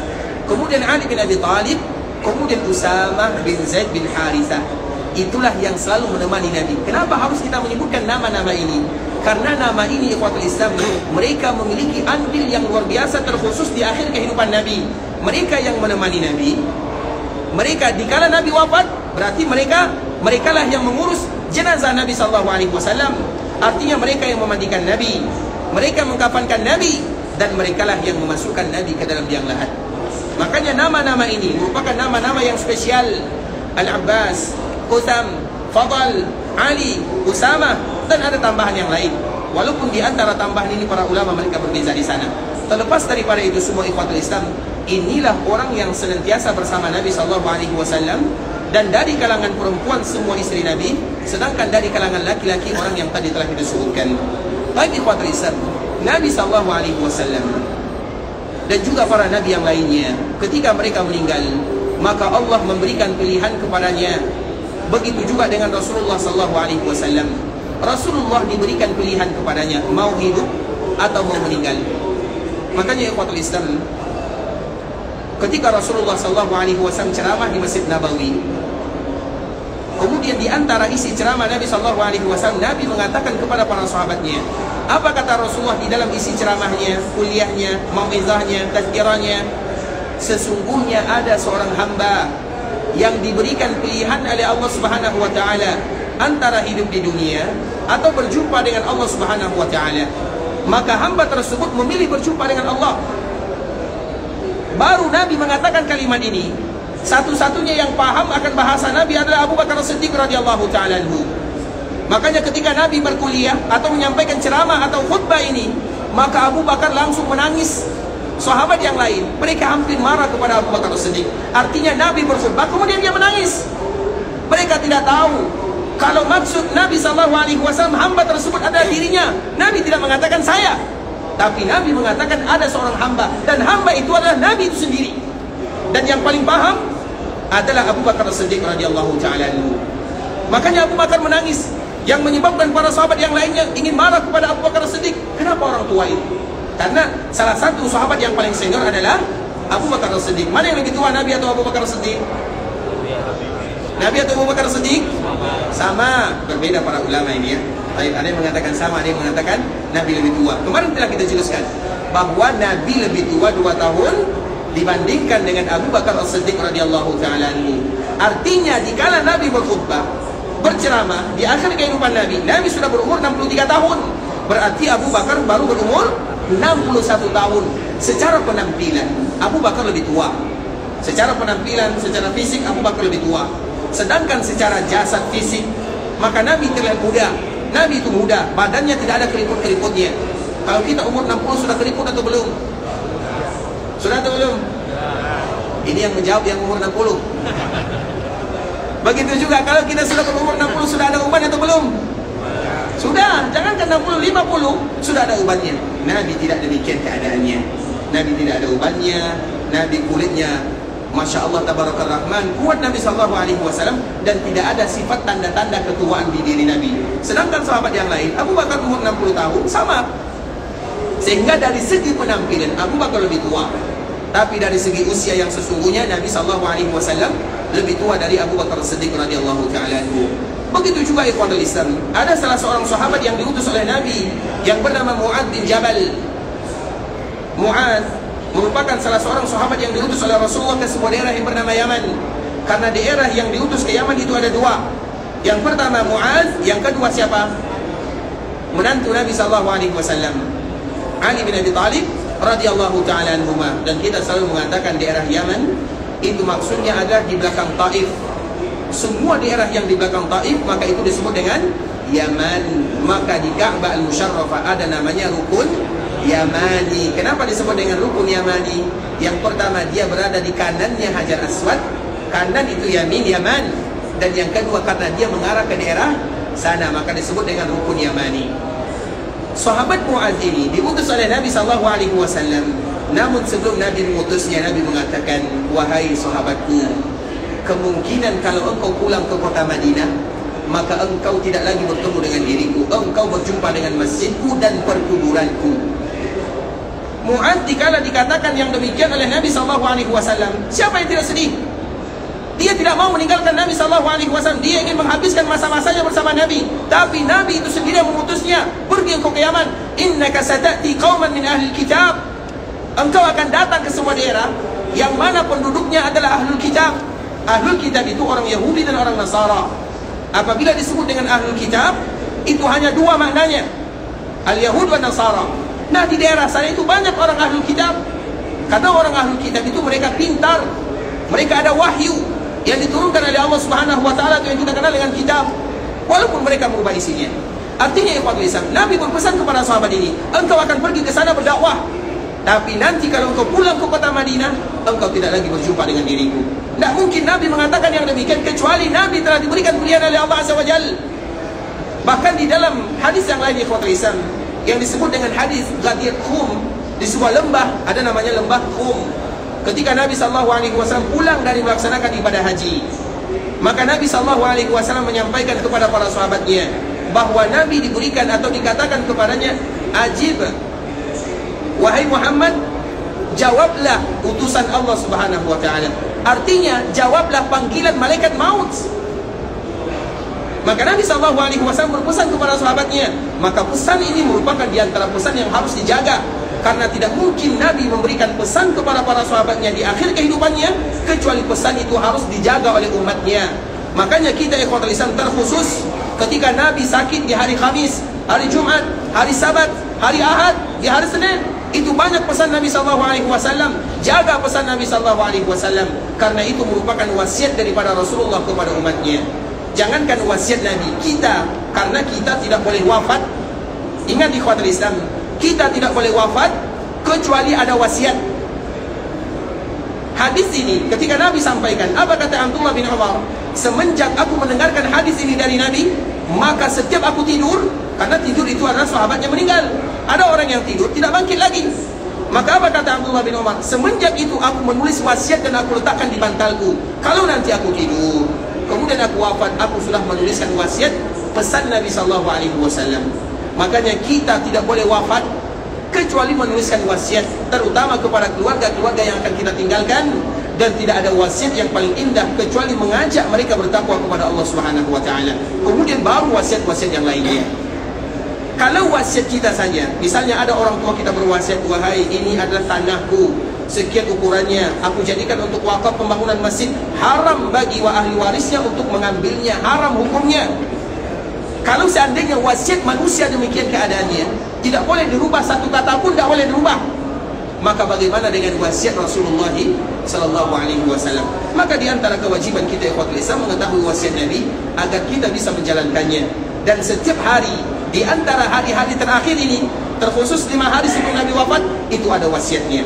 Kemudian Ali bin Abi Talib. Kemudian Usamah bin Zaid bin Harithah. Itulah yang selalu menemani Nabi. Kenapa harus kita menyebutkan nama-nama ini? Karena nama ini ikhwatul Islam, mereka memiliki andil yang luar biasa terkhusus di akhir kehidupan Nabi. Mereka yang menemani Nabi. Mereka dikala Nabi wafat, berarti mereka lah yang mengurus jenazah Nabi SAW. Artinya mereka yang memandikan Nabi, mereka mengkafankan Nabi, dan merekalah yang memasukkan Nabi ke dalam liang lahat. Makanya nama-nama ini merupakan nama-nama yang spesial. Al-Abbas, Qutham, Fadl, Ali, Usamah, dan ada tambahan yang lain. Walaupun di antara tambahan ini para ulama mereka berbeza di sana. Terlepas daripada itu semua ikhwatul Islam, inilah orang yang senantiasa bersama Nabi SAW. Dan dari kalangan perempuan semua istri Nabi, sedangkan dari kalangan laki-laki orang yang tadi telah kita sebutkan. Baik ikhwatul Islam, Nabi SAW dan juga para Nabi yang lainnya, ketika mereka meninggal, maka Allah memberikan pilihan kepadanya. Begitu juga dengan Rasulullah SAW. Rasulullah diberikan pilihan kepadanya, mau hidup atau mau meninggal. Makanya ikhwatul Islam, ketika Rasulullah SAW ceramah di Masjid Nabawi, kemudian di antara isi ceramah Nabi SAW, Nabi mengatakan kepada para sahabatnya, apa kata Rasulullah di dalam isi ceramahnya, kuliahnya, mau'izahnya, tazkirahnya? Sesungguhnya ada seorang hamba yang diberikan pilihan oleh Allah Subhanahu wa taala antara hidup di dunia atau berjumpa dengan Allah Subhanahu wa taala. Maka hamba tersebut memilih berjumpa dengan Allah. baru Nabi mengatakan kalimat ini. Satu-satunya yang paham akan bahasa Nabi adalah Abu Bakar As-Siddiq radhiyallahu ta'ala anhu. Makanya ketika Nabi berkuliah atau menyampaikan ceramah atau khutbah ini, maka Abu Bakar langsung menangis. Sahabat yang lain, mereka hampir marah kepada Abu Bakar As-Siddiq. Artinya Nabi berkhutbah, kemudian dia menangis. Mereka tidak tahu kalau maksud Nabi SAW hamba tersebut adalah dirinya. Nabi tidak mengatakan saya, tapi Nabi mengatakan ada seorang hamba, dan hamba itu adalah Nabi itu sendiri. Dan yang paling paham adalah Abu Bakar As-Siddiq radhiyallahu ta'ala anhu. Makanya Abu Bakar menangis, yang menyebabkan para sahabat yang lainnya ingin marah kepada Abu Bakar As-Siddiq. Kenapa orang tua itu? Karena salah satu sahabat yang paling senior adalah Abu Bakar As-Siddiq. Mana yang lebih tua, Nabi atau Abu Bakar As-Siddiq? Nabi atau Abu Bakar As-Siddiq? Sama. Berbeda para ulama ini ya. Ada yang mengatakan sama, ada yang mengatakan Nabi lebih tua. Kemarin telah kita jelaskan bahwa Nabi lebih tua 2 tahun dibandingkan dengan Abu Bakar As-Siddiq radhiyallahu ta'ala anhu. Artinya dikala Nabi berkhutbah, berceramah di akhir kehidupan Nabi, Nabi sudah berumur 63 tahun. Berarti Abu Bakar baru berumur 61 tahun. Secara penampilan Abu Bakar lebih tua. Secara penampilan, secara fisik Abu Bakar lebih tua. Sedangkan secara jasad fisik, maka Nabi terlihat muda. Nabi itu muda, badannya tidak ada keriput-keriputnya. Kalau kita umur 60 sudah keriput atau belum? Sudah atau belum? Ini yang menjawab yang umur 60. Begitu juga kalau kita sudah berumur 60, sudah ada uban atau belum? Sudah, jangankan 60, 50 sudah ada ubannya. Nabi tidak demikian keadaannya. Nabi tidak ada ubannya. Nabi kulitnya Masya Allah Tabarakar Rahman, kuat Nabi SAW, dan tidak ada sifat tanda-tanda ketuaan di diri Nabi. Sedangkan sahabat yang lain, Abu Bakar umur 60 tahun, sama. Sehingga dari segi penampilan Abu Bakar lebih tua. Tapi dari segi usia yang sesungguhnya Nabi SAW lebih tua dari Abu Bakar As-Siddiq radhiyallahu ta'ala anhu. Begitu juga ikhwatul Islam, ada salah seorang sahabat yang diutus oleh Nabi yang bernama Mu'ad bin Jabal. Mu'ad merupakan salah seorang sahabat yang diutus oleh Rasulullah ke sebuah daerah yang bernama Yaman. Karena daerah yang diutus ke Yaman itu ada 2. Yang pertama Mu'ad, yang kedua siapa? Menantu Nabi SAW, Ali bin Abi Thalib radhiyallahu ta'ala anhuma. Dan kita selalu mengatakan daerah Yaman itu maksudnya adalah di belakang Taif. Semua daerah yang di belakang Taif maka itu disebut dengan Yaman. Maka di Ka'bah Al-Musharrafah ada namanya Rukun Yamani. Kenapa disebut dengan Rukun Yamani? Yang pertama dia berada di kanannya Hajar Aswad, kanan itu Yaman. Dan yang kedua karena dia mengarah ke daerah sana, maka disebut dengan Rukun Yamani. Sahabat Mu'adz ini diutus oleh Nabi SAW. Namun sebelum Nabi mengutusnya, Nabi mengatakan, wahai sahabatku, kemungkinan kalau engkau pulang ke kota Madinah, maka engkau tidak lagi bertemu dengan diriku. Engkau berjumpa dengan masjidku dan perkuburanku. Mu'adz dikala dikatakan yang demikian oleh Nabi SAW, siapa yang tidak sedih? Dia tidak mau meninggalkan Nabi SAW. Dia ingin menghabiskan masa-masanya bersama Nabi. Tapi Nabi itu sendiri yang mengutusnya, pergi engkau ke Yaman. Innaka sata'ti qauman min ahli kitab. Engkau akan datang ke sebuah daerah yang mana penduduknya adalah ahlul kitab. Ahlul kitab itu orang Yahudi dan orang Nasara. Apabila disebut dengan ahlul kitab, itu hanya 2 maknanya, al-Yahud dan Nasara. Nah di daerah sana itu banyak orang ahlul kitab. Karena orang ahlul kitab itu mereka pintar, mereka ada wahyu yang diturunkan oleh Allah Subhanahu wa ta'ala, yang kita kenal dengan kitab, walaupun mereka merubah isinya. Artinya ikhwatul Islam, Nabi berpesan kepada sahabat ini, engkau akan pergi ke sana berdakwah, tapi nanti kalau engkau pulang ke kota Madinah, engkau tidak lagi berjumpa dengan diriku. Tidak mungkin Nabi mengatakan yang demikian kecuali Nabi telah diberikan pilihan oleh Allah Azza wa Jalla. Bahkan di dalam hadis yang lain ikhwatul Islam, yang disebut dengan hadis Ghadir Khum, di sebuah lembah, ada namanya lembah Khum. Ketika Nabi SAW pulang dari melaksanakan ibadah haji, maka Nabi SAW menyampaikan kepada para sahabatnya bahwa Nabi diberikan atau dikatakan kepadanya, ajib, wahai Muhammad, jawablah utusan Allah Subhanahu wa ta'ala. Artinya jawablah panggilan malaikat maut. Maka Nabi SAW berpesan kepada sahabatnya. Maka pesan ini merupakan di antara pesan yang harus dijaga, karena tidak mungkin Nabi memberikan pesan kepada para sahabatnya di akhir kehidupannya kecuali pesan itu harus dijaga oleh umatnya. Makanya kita ikhwatul Islam terkhusus ketika Nabi sakit di hari Khamis, hari Jumat, hari Sabat, hari Ahad, di hari Senin, Itu banyak pesan Nabi SAW. Jaga pesan Nabi SAW, karena itu merupakan wasiat daripada Rasulullah kepada umatnya. Jangankan wasiat Nabi, kita, karena kita tidak boleh wafat. Ingat ikhwatul Islam, kita tidak boleh wafat kecuali ada wasiat. Hadis ini ketika Nabi sampaikan, apa kata Abdullah bin Umar? Semenjak aku mendengarkan hadis ini dari Nabi, maka setiap aku tidur, karena tidur itu adalah sahabatnya meninggal, ada orang yang tidur tidak bangkit lagi. Maka apa kata Abdullah bin Umar? Semenjak itu aku menulis wasiat dan aku letakkan di bantalku. Kalau nanti aku tidur, kemudian aku wafat, aku sudah menuliskan wasiat pesan Nabi SAW. Makanya kita tidak boleh wafat kecuali menuliskan wasiat, terutama kepada keluarga-keluarga yang akan kita tinggalkan. Dan tidak ada wasiat yang paling indah kecuali mengajak mereka bertakwa kepada Allah Subhanahu wa taala. Kemudian baru wasiat-wasiat yang lainnya. Kalau wasiat kita saja, misalnya ada orang tua kita berwasiat, wahai ini adalah tanahku, sekian ukurannya, aku jadikan untuk wakaf pembangunan masjid, haram bagi ahli warisnya untuk mengambilnya, haram hukumnya. Kalau seandainya wasiat manusia demikian keadaannya, tidak boleh dirubah, satu kata pun tidak boleh dirubah, maka bagaimana dengan wasiat Rasulullah SAW? Maka di antara kewajiban kita ikhwatul Islam mengetahui wasiat Nabi agar kita bisa menjalankannya. Dan setiap hari di antara hari-hari terakhir ini, terkhusus 5 hari sebelum Nabi wafat, itu ada wasiatnya.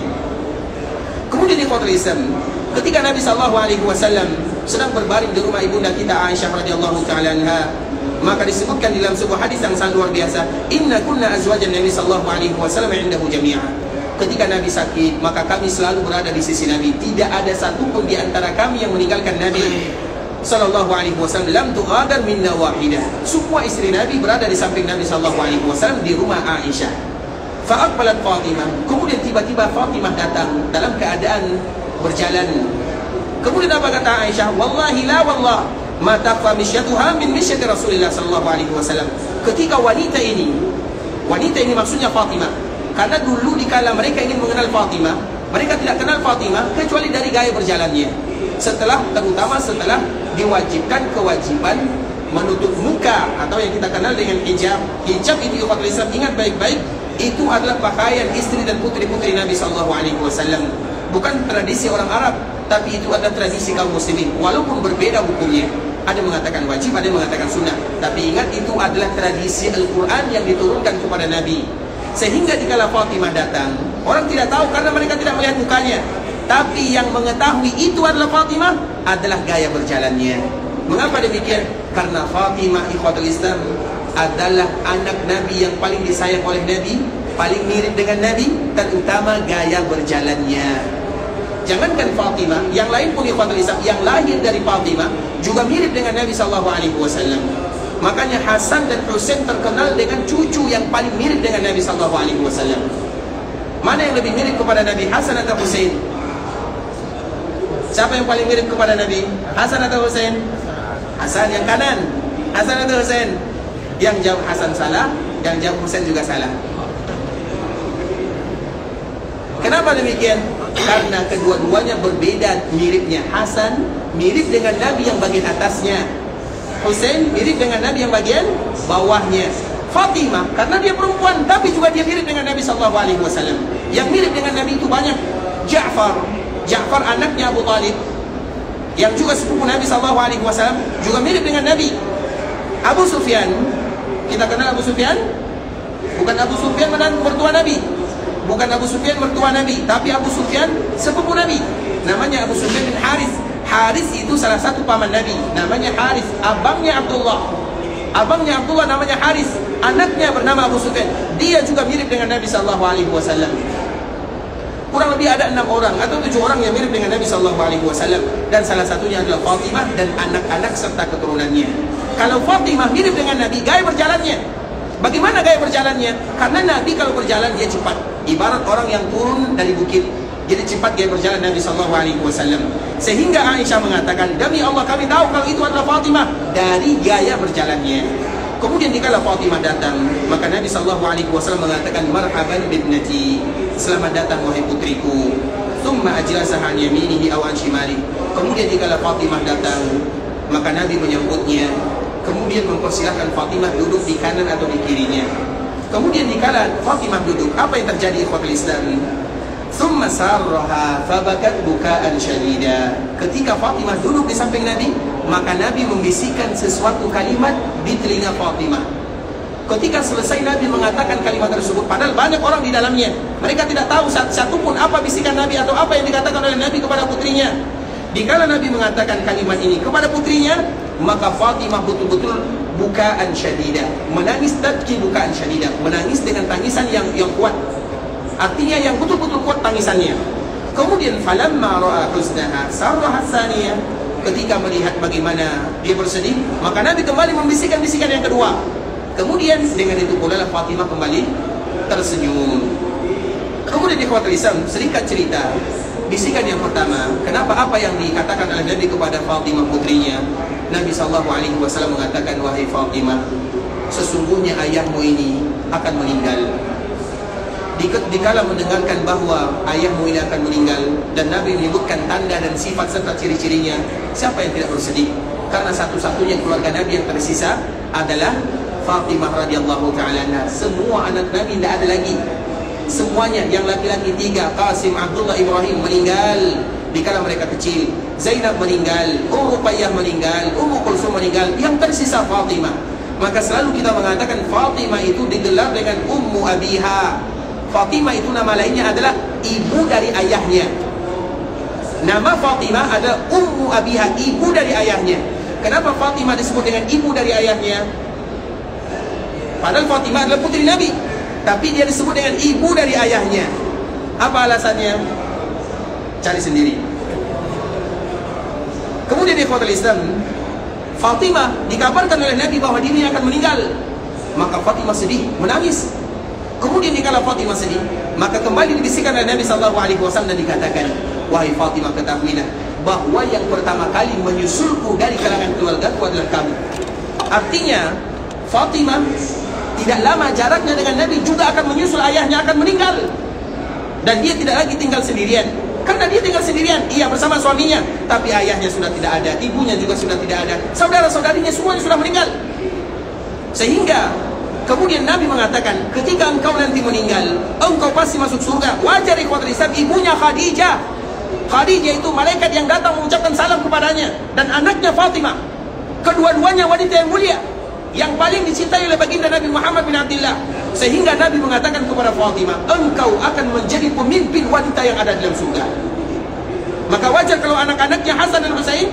Kemudian ikhwatul Islam, ketika Nabi SAW sedang berbaring di rumah ibunda kita Aisyah radhiyallahu taala anha, maka disebutkan dalam sebuah hadis yang sangat luar biasa, inna kunna azwajan Nabi SAW indahu jami'a. Ketika Nabi sakit, maka kami selalu berada di sisi Nabi. Tidak ada satupun di antara kami yang meninggalkan Nabi SAW. Lam tughadar minna wahidah. Semua istri Nabi berada di samping Nabi SAW di rumah Aisyah. Fa'aqbalat Fatimah. Kemudian tiba-tiba Fatimah datang dalam keadaan berjalan. Kemudian apa kata Aisyah? Wallahi la wallah ma taqfa misyatuha min misyati Rasulullah SAW. Ketika wanita ini maksudnya Fatimah, karena dulu dikala mereka ingin mengenal Fatimah, mereka tidak kenal Fatimah kecuali dari gaya berjalannya. Terutama setelah diwajibkan kewajiban menutup muka atau yang kita kenal dengan hijab. Hijab itu ikhwatul Islam, ingat baik-baik, itu adalah pakaian istri dan putri-putri Nabi SAW. Bukan tradisi orang Arab, tapi itu adalah tradisi kaum muslimin. Walaupun berbeda hukumnya, ada mengatakan wajib, ada mengatakan sunnah, tapi ingat itu adalah tradisi Al-Quran yang diturunkan kepada Nabi. Sehingga dikala Fatimah datang, orang tidak tahu karena mereka tidak melihat mukanya, tapi yang mengetahui itu adalah Fatimah adalah gaya berjalannya. Mengapa demikian? Karena Fatimah ikhwatul Islam adalah anak Nabi yang paling disayang oleh Nabi, paling mirip dengan Nabi, terutama gaya berjalannya. Jangankan Fatimah, yang lain pun ikhwatul Islam yang lahir dari Fatimah juga mirip dengan Nabi SAW. Makanya Hasan dan Husain terkenal dengan cucu yang paling mirip dengan Nabi SAW. Mana yang lebih mirip kepada Nabi, Hasan atau Husain? Siapa yang paling mirip kepada Nabi, Hasan atau Husain? Hasan yang kanan. Hasan atau Husain? Yang jawab Hasan salah, yang jawab Husain juga salah. Kenapa demikian? Karena kedua-duanya berbeda miripnya. Hasan mirip dengan Nabi yang bagian atasnya, Husain mirip dengan Nabi yang bagian bawahnya. Fatimah karena dia perempuan, tapi juga dia mirip dengan Nabi SAW. Yang mirip dengan Nabi itu banyak. Ja'far anaknya Abu Talib, yang juga sepupu Nabi SAW, juga mirip dengan Nabi. Abu Sufyan, kita kenal Abu Sufyan? Bukan Abu Sufyan mertua Nabi, bukan Abu Sufyan mertua Nabi, tapi Abu Sufyan sepupu Nabi. Namanya Abu Sufyan bin Haris. Haris itu salah satu paman Nabi, namanya Haris. Abangnya Abdullah namanya Haris. Anaknya bernama Abu Sufyan. Dia juga mirip dengan Nabi SAW. Kurang lebih ada 6 orang atau 7 orang yang mirip dengan Nabi SAW. Dan salah satunya adalah Fatimah dan anak-anak serta keturunannya. Kalau Fatimah mirip dengan Nabi, gaya berjalannya. Bagaimana gaya berjalannya? Karena Nabi kalau berjalan dia cepat, ibarat orang yang turun dari bukit. Jadi cepat gaya berjalan Nabi SAW. Sehingga Aisyah mengatakan, demi Allah kami tahu kalau itu adalah Fatimah dari gaya berjalannya. Kemudian dikala Fatimah datang, maka Nabi SAW mengatakan, marhaban bibnati, selamat datang wahai putriku. Thumma ajlasaha an yaminihi aw an shimalihi. Kemudian dikala Fatimah datang, maka Nabi menyambutnya, kemudian mempersilahkan Fatimah duduk di kanan atau di kirinya. Kemudian dikala Fatimah duduk, apa yang terjadi ikhwatul Islam? Thumma sarraha fabakat bukaan syadida. Ketika Fatimah duduk di samping Nabi, maka Nabi membisikkan sesuatu kalimat di telinga Fatimah. Ketika selesai Nabi mengatakan kalimat tersebut, padahal banyak orang di dalamnya, mereka tidak tahu satu pun apa bisikan Nabi atau apa yang dikatakan oleh Nabi kepada putrinya. Dikala Nabi mengatakan kalimat ini kepada putrinya, maka Fatimah betul-betul bukaan syadida, menangis, tabki bukaan syadida, menangis dengan tangisan yang kuat. Artinya yang betul-betul kuat tangisannya. Kemudian falamma ra'a husnaha sarraha tsaniyah. Ketika melihat bagaimana dia bersedih, maka Nabi kembali membisikkan bisikan yang kedua. Kemudian dengan itu pula Fatimah kembali tersenyum. Kemudian ikhwatul Islam, sedikit cerita. Bisikan yang pertama, kenapa apa yang dikatakan oleh Nabi kepada Fatimah putrinya? Nabi SAW mengatakan, wahai Fatimah, sesungguhnya ayahmu ini akan meninggal. Dikala mendengarkan bahwa ayahmu ini akan meninggal, dan Nabi menyebutkan tanda dan sifat serta ciri-cirinya, siapa yang tidak bersedih? Karena satu-satunya keluarga Nabi yang tersisa adalah Fatimah radhiyallahu ta'ala anha. Semua anak Nabi tidak ada lagi. Semuanya yang laki-laki 3, Qasim, Abdullah, Ibrahim meninggal dikala mereka kecil. Zainab meninggal, Ruqayyah meninggal, Ummu Kulsum meninggal. Yang tersisa Fatimah. Maka selalu kita mengatakan Fatimah itu digelar dengan Ummu Abiha. Fatimah itu nama lainnya adalah ibu dari ayahnya. Nama Fatimah adalah Ummu Abiha, ibu dari ayahnya. Kenapa Fatimah disebut dengan ibu dari ayahnya? Padahal Fatimah adalah putri Nabi, tapi dia disebut dengan ibu dari ayahnya. Apa alasannya? Cari sendiri. Kemudian ikhwatul Islam, Fatimah dikabarkan oleh Nabi bahwa dirinya akan meninggal. Maka Fatimah sedih, menangis. Kemudian dikala Fatimah sedih, maka kembali dibisikkan oleh Nabi SAW dan dikatakan, wahai Fatimah, ketahuilah bahwa yang pertama kali menyusulku dari kalangan keluargaku adalah kamu. Artinya Fatimah tidak lama jaraknya dengan Nabi juga akan menyusul ayahnya akan meninggal. Dan dia tidak lagi tinggal sendirian. Karena dia tinggal sendirian, iya bersama suaminya, tapi ayahnya sudah tidak ada, ibunya juga sudah tidak ada, saudara-saudarinya semuanya sudah meninggal. Sehingga kemudian Nabi mengatakan, ketika engkau nanti meninggal, engkau pasti masuk surga. Wajar ikhwatul Islam, ibunya Khadijah. Khadijah itu malaikat yang datang mengucapkan salam kepadanya, dan anaknya Fatimah. Kedua-duanya wanita yang mulia, yang paling dicintai oleh baginda Nabi Muhammad bin Abdullah. Sehingga Nabi mengatakan kepada Fatimah, engkau akan menjadi pemimpin wanita yang ada dalam surga. Maka wajar kalau anak-anaknya Hasan dan Husain,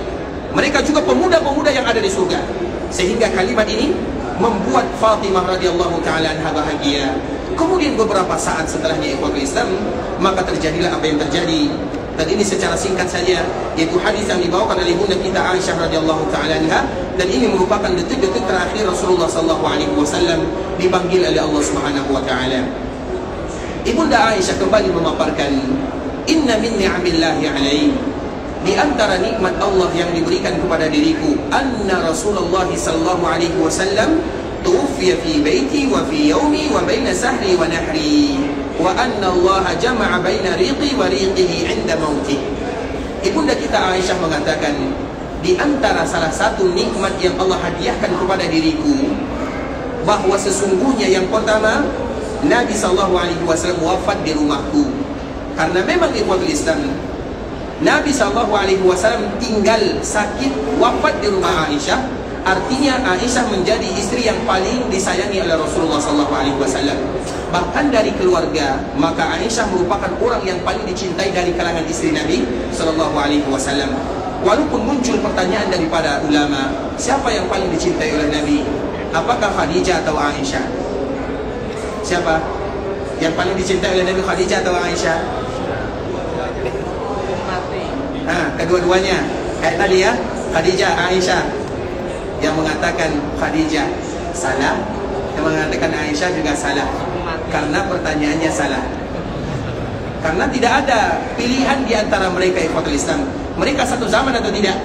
mereka juga pemuda-pemuda yang ada di surga. Sehingga kalimat ini membuat Fatimah radhiyallahu ta'ala anha bahagia. Kemudian beberapa saat setelahnya ikhwatul Islam, maka terjadilah apa yang terjadi. Dan ini secara singkat saja, yaitu hadis yang dibawakan oleh ibunda kita Aisyah radhiyallahu ta'ala anha. Dan ini merupakan detik-detik terakhir Rasulullah SAW dipanggil oleh Allah Subhanahu wa ta'ala. Ibunda Aisyah kembali memaparkan, inna min ni'amillahi alaih, di antara nikmat Allah yang diberikan kepada diriku, anna Rasulullah sallallahu alaihi wasallam tuwfiya fi baiti wa fi yaumi wa baina sahri wa nahri, wa anna Allah jama'a baina riqi wa riqihi 'inda mautih. Ibunda kita Aisyah mengatakan, di antara salah satu nikmat yang Allah hadiahkan kepada diriku, bahwa sesungguhnya yang pertama, Nabi sallallahu alaihi wasallam wafat di rumahku. Karena memang ikhwatul Islam, Nabi SAW tinggal sakit, wafat di rumah Aisyah. Artinya Aisyah menjadi istri yang paling disayangi oleh Rasulullah SAW. Bahkan dari keluarga, maka Aisyah merupakan orang yang paling dicintai dari kalangan istri Nabi SAW. Walaupun muncul pertanyaan daripada ulama, siapa yang paling dicintai oleh Nabi? Apakah Khadijah atau Aisyah? Siapa yang paling dicintai oleh Nabi, Khadijah atau Aisyah? Kedua-duanya. Kayak tadi ya, Khadijah, Aisyah. Yang mengatakan Khadijah salah, yang mengatakan Aisyah juga salah. Karena pertanyaannya salah. Karena tidak ada pilihan di antara mereka ikhwatul Islam. Mereka satu zaman atau tidak?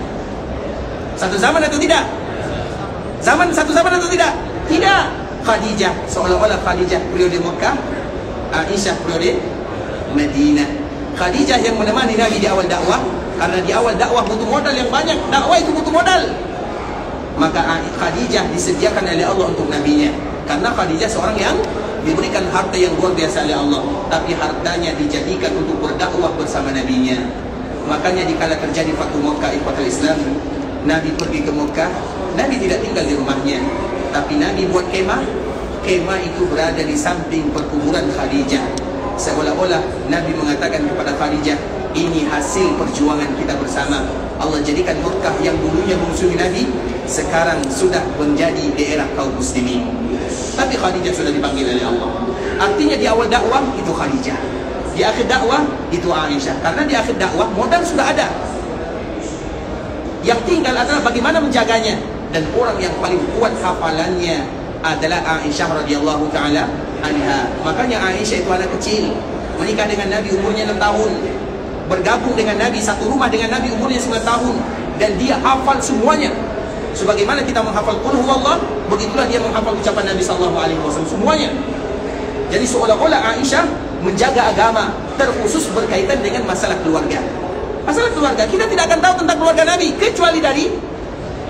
Satu zaman atau tidak? Satu zaman atau tidak? Tidak. Khadijah seolah-olah Khadijah periode Mekah, Aisyah periode Madinah. Khadijah yang menemani Nabi di awal dakwah, karena di awal dakwah butuh modal yang banyak. Dakwah itu butuh modal. Maka Khadijah disediakan oleh Allah untuk nabinya. Karena Khadijah seorang yang diberikan harta yang luar biasa oleh Allah, tapi hartanya dijadikan untuk berdakwah bersama Nabi-Nya. Makanya dikala terjadi Fathu Makkah, ikhwatul Islam, Nabi pergi ke Makkah, Nabi tidak tinggal di rumahnya, tapi Nabi buat kemah. Kemah itu berada di samping perkuburan Khadijah. Seolah-olah Nabi mengatakan kepada Khadijah, ini hasil perjuangan kita bersama. Allah jadikan Makkah yang dulunya memusuhi Nabi, sekarang sudah menjadi daerah kaum muslimin. Tapi Khadijah sudah dipanggil oleh Allah. Artinya di awal dakwah itu Khadijah, di akhir dakwah itu Aisyah. Karena di akhir dakwah modal sudah ada, yang tinggal adalah bagaimana menjaganya. Dan orang yang paling kuat hafalannya adalah Aisyah radhiyallahu taala anha. Makanya Aisyah itu anak kecil, menikah dengan Nabi umurnya 6 tahun, bergabung dengan Nabi, satu rumah dengan Nabi umurnya 9 tahun, dan dia hafal semuanya. Sebagaimana kita menghafal Qul Huwallah, begitulah dia menghafal ucapan Nabi sallallahu alaihi wasallam semuanya. Jadi seolah-olah Aisyah menjaga agama, terkhusus berkaitan dengan masalah keluarga. Masalah keluarga, kita tidak akan tahu tentang keluarga Nabi kecuali dari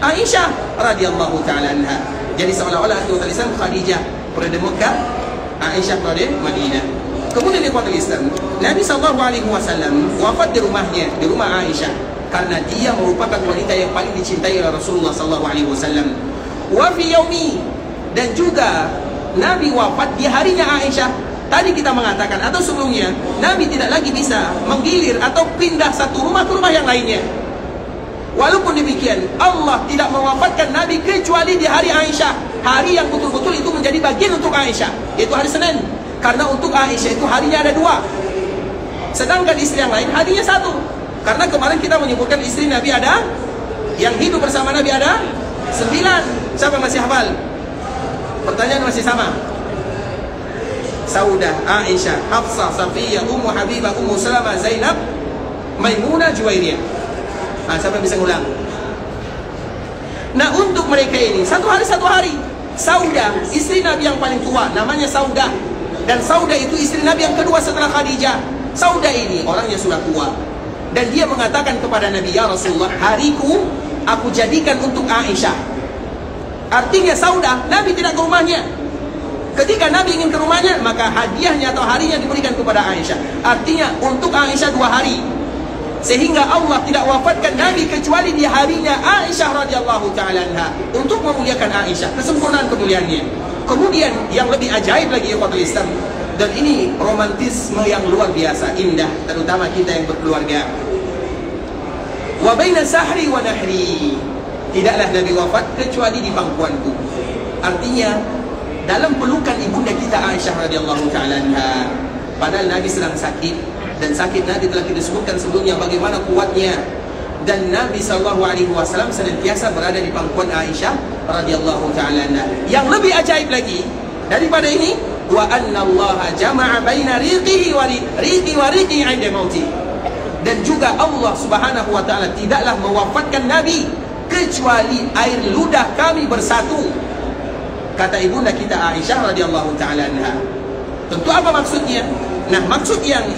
Aisyah radhiyallahu taala anha. Jadi seolah-olah itu tulisan Khadijah pada Mekah, Aisyah pada Madinah. Kemudian ikhwatul Islam, Nabi sallallahu alaihi wasallam wafat di rumahnya, di rumah Aisyah, karena dia merupakan wanita yang paling dicintai oleh Rasulullah sallallahu alaihi wasallam. Wa fi yaumi, dan juga Nabi wafat di harinya Aisyah. Tadi kita mengatakan atau sebelumnya, Nabi tidak lagi bisa menggilir atau pindah satu rumah ke rumah yang lainnya. Walaupun demikian, Allah tidak mewafatkan Nabi kecuali di hari Aisyah, hari yang betul-betul itu menjadi bagian untuk Aisyah, yaitu hari Senin. Karena untuk Aisyah itu harinya ada 2, sedangkan istri yang lain harinya 1. Karena kemarin kita menyebutkan istri Nabi ada, yang hidup bersama Nabi ada 9. Siapa masih hafal? Pertanyaan masih sama. Saudah, Aisyah, Hafsah, Safiyah, Ummu Habibah, Ummu Salamah, Zainab, Maimunah, Juwairiyah. Siapa yang bisa ngulang? Nah, untuk mereka ini satu hari. Saudah, istri Nabi yang paling tua, namanya Saudah. Dan Saudah itu istri Nabi yang kedua setelah Khadijah. Saudah ini orangnya sudah tua, dan dia mengatakan kepada Nabi, ya Rasulullah, hariku aku jadikan untuk Aisyah. Artinya Saudah, Nabi tidak ke rumahnya. Ketika Nabi ingin ke rumahnya, maka hadiahnya atau harinya diberikan kepada Aisyah. Artinya untuk Aisyah 2 hari. Sehingga Allah tidak wafatkan Nabi kecuali di harinya Aisyah radhiyallahu taala anha, untuk memuliakan Aisyah, kesempurnaan kemuliaannya. Kemudian yang lebih ajaib lagi ikhwatul Islam, dan ini romantisme yang luar biasa indah, terutama kita yang berkeluarga. Wa baina sahri wa nahri, tidaklah Nabi wafat kecuali di pangkuanku. Artinya dalam pelukan ibunda kita Aisyah radhiyallahu taala anha. Padahal Nabi sedang sakit, dan sakit Nabi telah kita sebutkan sebelumnya bagaimana kuatnya. Dan Nabi SAW senantiasa berada di pangkuan Aisyah radhiyallahu taala anha. Yang lebih ajaib lagi daripada ini, wa anna Allah jama'a baina riqihi wa riqi 'inda mauti. Dan juga Allah Subhanahu wa taala tidaklah mewafatkan Nabi kecuali air ludah kami bersatu, kata ibunda kita Aisyah radhiyallahu taala anha. Tentu apa maksudnya? Nah, maksud yang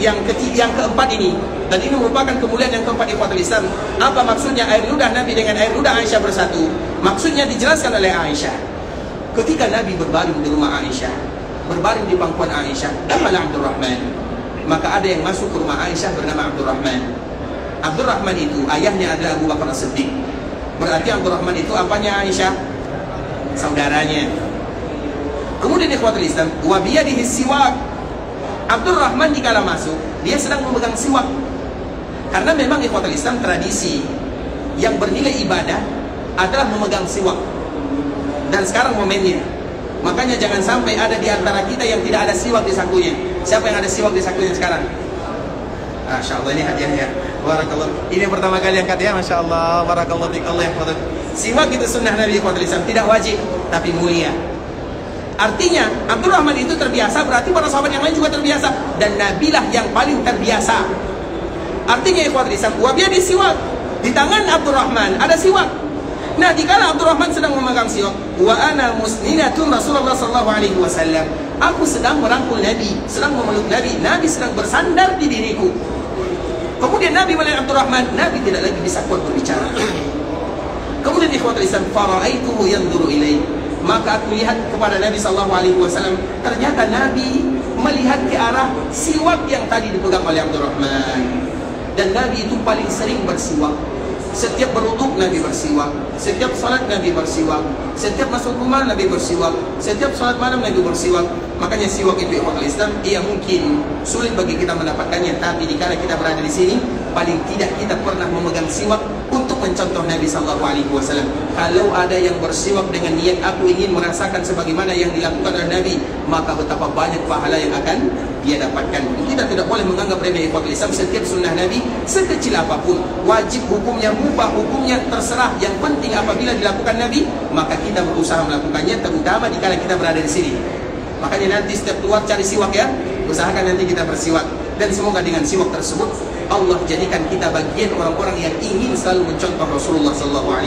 keempat ini, dan ini merupakan kemuliaan yang keempat ikhwatul Islam. Apa maksudnya air ludah Nabi dengan air ludah Aisyah bersatu? Maksudnya dijelaskan oleh Aisyah. Ketika Nabi berbaring di rumah Aisyah, berbaring di pangkuan Aisyah, namanya Abdurrahman. Maka ada yang masuk ke rumah Aisyah bernama Abdurrahman. Abdurrahman itu ayahnya adalah Abu Bakar As-Siddiq. Berarti Abdurrahman itu apanya Aisyah? Saudaranya. Kemudian ikhwatul Islam, wa biyadihi siwak. Abdurrahman dikala masuk, dia sedang memegang siwak. Karena memang ikhwatul Islam, tradisi yang bernilai ibadah adalah memegang siwak. Dan sekarang momennya. Makanya jangan sampai ada di antara kita yang tidak ada siwak di sakunya. Siapa yang ada siwak di sakunya sekarang? Masya Allah, ini hadiahnya. Barakallah. Ini pertama kali angkat ya, Masya Allah. Barakallah fik, Allah yahfadz. Siwak itu sunnah Nabi ikhwatul Islam, tidak wajib tapi mulia. Artinya Abdurrahman itu terbiasa, berarti para sahabat yang lain juga terbiasa, dan Nabilah yang paling terbiasa. Artinya ikhwatul Islam, wa biyadi siwak, di tangan Abdurrahman ada siwak. Nah, dikala Abdurrahman sedang memegang siwak, wa ana musninatun Rasulullah sallallahu alaihi wasallam, aku sedang merangkul Nabi, sedang memeluk Nabi, Nabi sedang bersandar di diriku. Kemudian Nabi melihat Abdurrahman, Nabi tidak lagi bisa kuat berbicara. Kemudian ikhwatul Islam, fara'aituhu yanzuru ilaihi, maka aku lihat kepada Nabi SAW. Ternyata Nabi melihat ke arah siwak yang tadi dipegang oleh Abdurrahman. Dan Nabi itu paling sering bersiwak. Setiap berwuduk Nabi bersiwak, setiap salat Nabi bersiwak, setiap masuk rumah Nabi bersiwak, setiap salat malam Nabi bersiwak. Makanya siwak itu ikhwatul Islam, ia mungkin sulit bagi kita mendapatkannya, tapi dikala kita berada di sini, paling tidak kita pernah memegang siwak untuk mencontoh Nabi SAW. Kalau ada yang bersiwak dengan niat aku ingin merasakan sebagaimana yang dilakukan oleh Nabi, maka betapa banyak pahala yang akan dia dapatkan. Kita tidak boleh menganggap remeh ikhwatul Islam. Setiap sunnah Nabi sekecil apapun, wajib hukumnya, mubah hukumnya, terserah. Yang penting apabila dilakukan Nabi, maka kita berusaha melakukannya, terutama dikala kita berada di sini. Makanya nanti setiap keluar cari siwak ya, usahakan nanti kita bersiwak. Dan semoga dengan siwak tersebut Allah jadikan kita bagian orang-orang yang ingin selalu mencontoh Rasulullah SAW.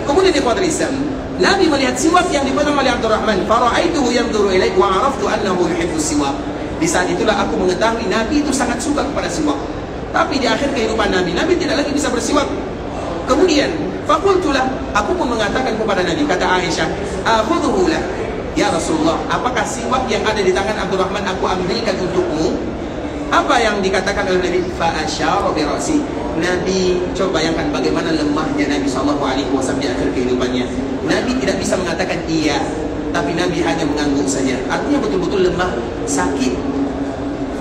Kemudian ikhwatul Islam, Nabi melihat siwak yang dipegang oleh Abdurrahman. Fara'aituhu yanzuru ilaik wa 'araftu annahu yuhibbus siwak. Di saat itulah aku mengetahui Nabi itu sangat suka kepada siwak. Tapi di akhir kehidupan Nabi, Nabi tidak lagi bisa bersiwak. Kemudian faqultulah, aku pun mengatakan kepada Nabi, kata Aisyah, akhudhuhu lah ya Rasulullah, apakah siwak yang ada di tangan Abdurrahman aku ambilkan untukmu? Apa yang dikatakan oleh Nabi? Fa asyara bi ra'si. Nabi, coba bayangkan bagaimana lemahnya Nabi SAW di akhir kehidupannya. Nabi tidak bisa mengatakan iya, tapi Nabi hanya mengangguk saja. Artinya betul-betul lemah, sakit.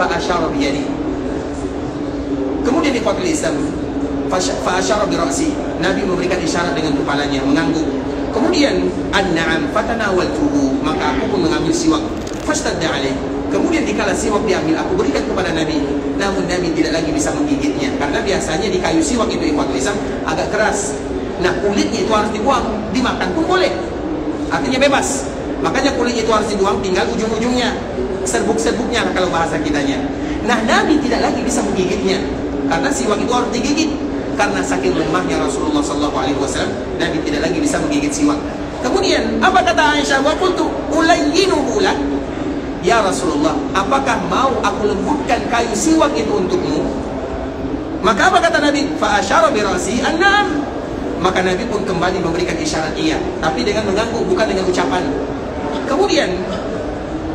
Fa asyara bi yadi. Kemudian ikhwatul Islam, fa asyara bi ra'si. Nabi memberikan isyarat dengan kepalanya, mengangguk. Kemudian an-na'am fatanawaltuhu, maka aku pun mengambil siwak. Fashtadda alaih. Kemudian dikala siwak diambil, aku berikan kepada Nabi. Namun Nabi tidak lagi bisa menggigitnya, karena biasanya di kayu siwak itu ikhwatul Islam agak keras. Nah, kulitnya itu harus dibuang, dimakan pun boleh, artinya bebas. Makanya kulit itu harus dibuang, tinggal ujung-ujungnya, serbuk-serbuknya kalau bahasa kitanya. Nah, Nabi tidak lagi bisa menggigitnya, karena siwak itu harus digigit. Karena saking lemahnya Rasulullah SAW, Nabi tidak lagi bisa menggigit siwak. Kemudian apa kata Aisyah? Wa qultu ulayyinuhu lak. Ya Rasulullah, apakah mau aku lembutkan kayu siwak itu untukmu? Maka apa kata Nabi? Fa asyara bi ra'si an-na'am. Maka Nabi pun kembali memberikan isyarat iya, tapi dengan mengangguk, bukan dengan ucapan. Kemudian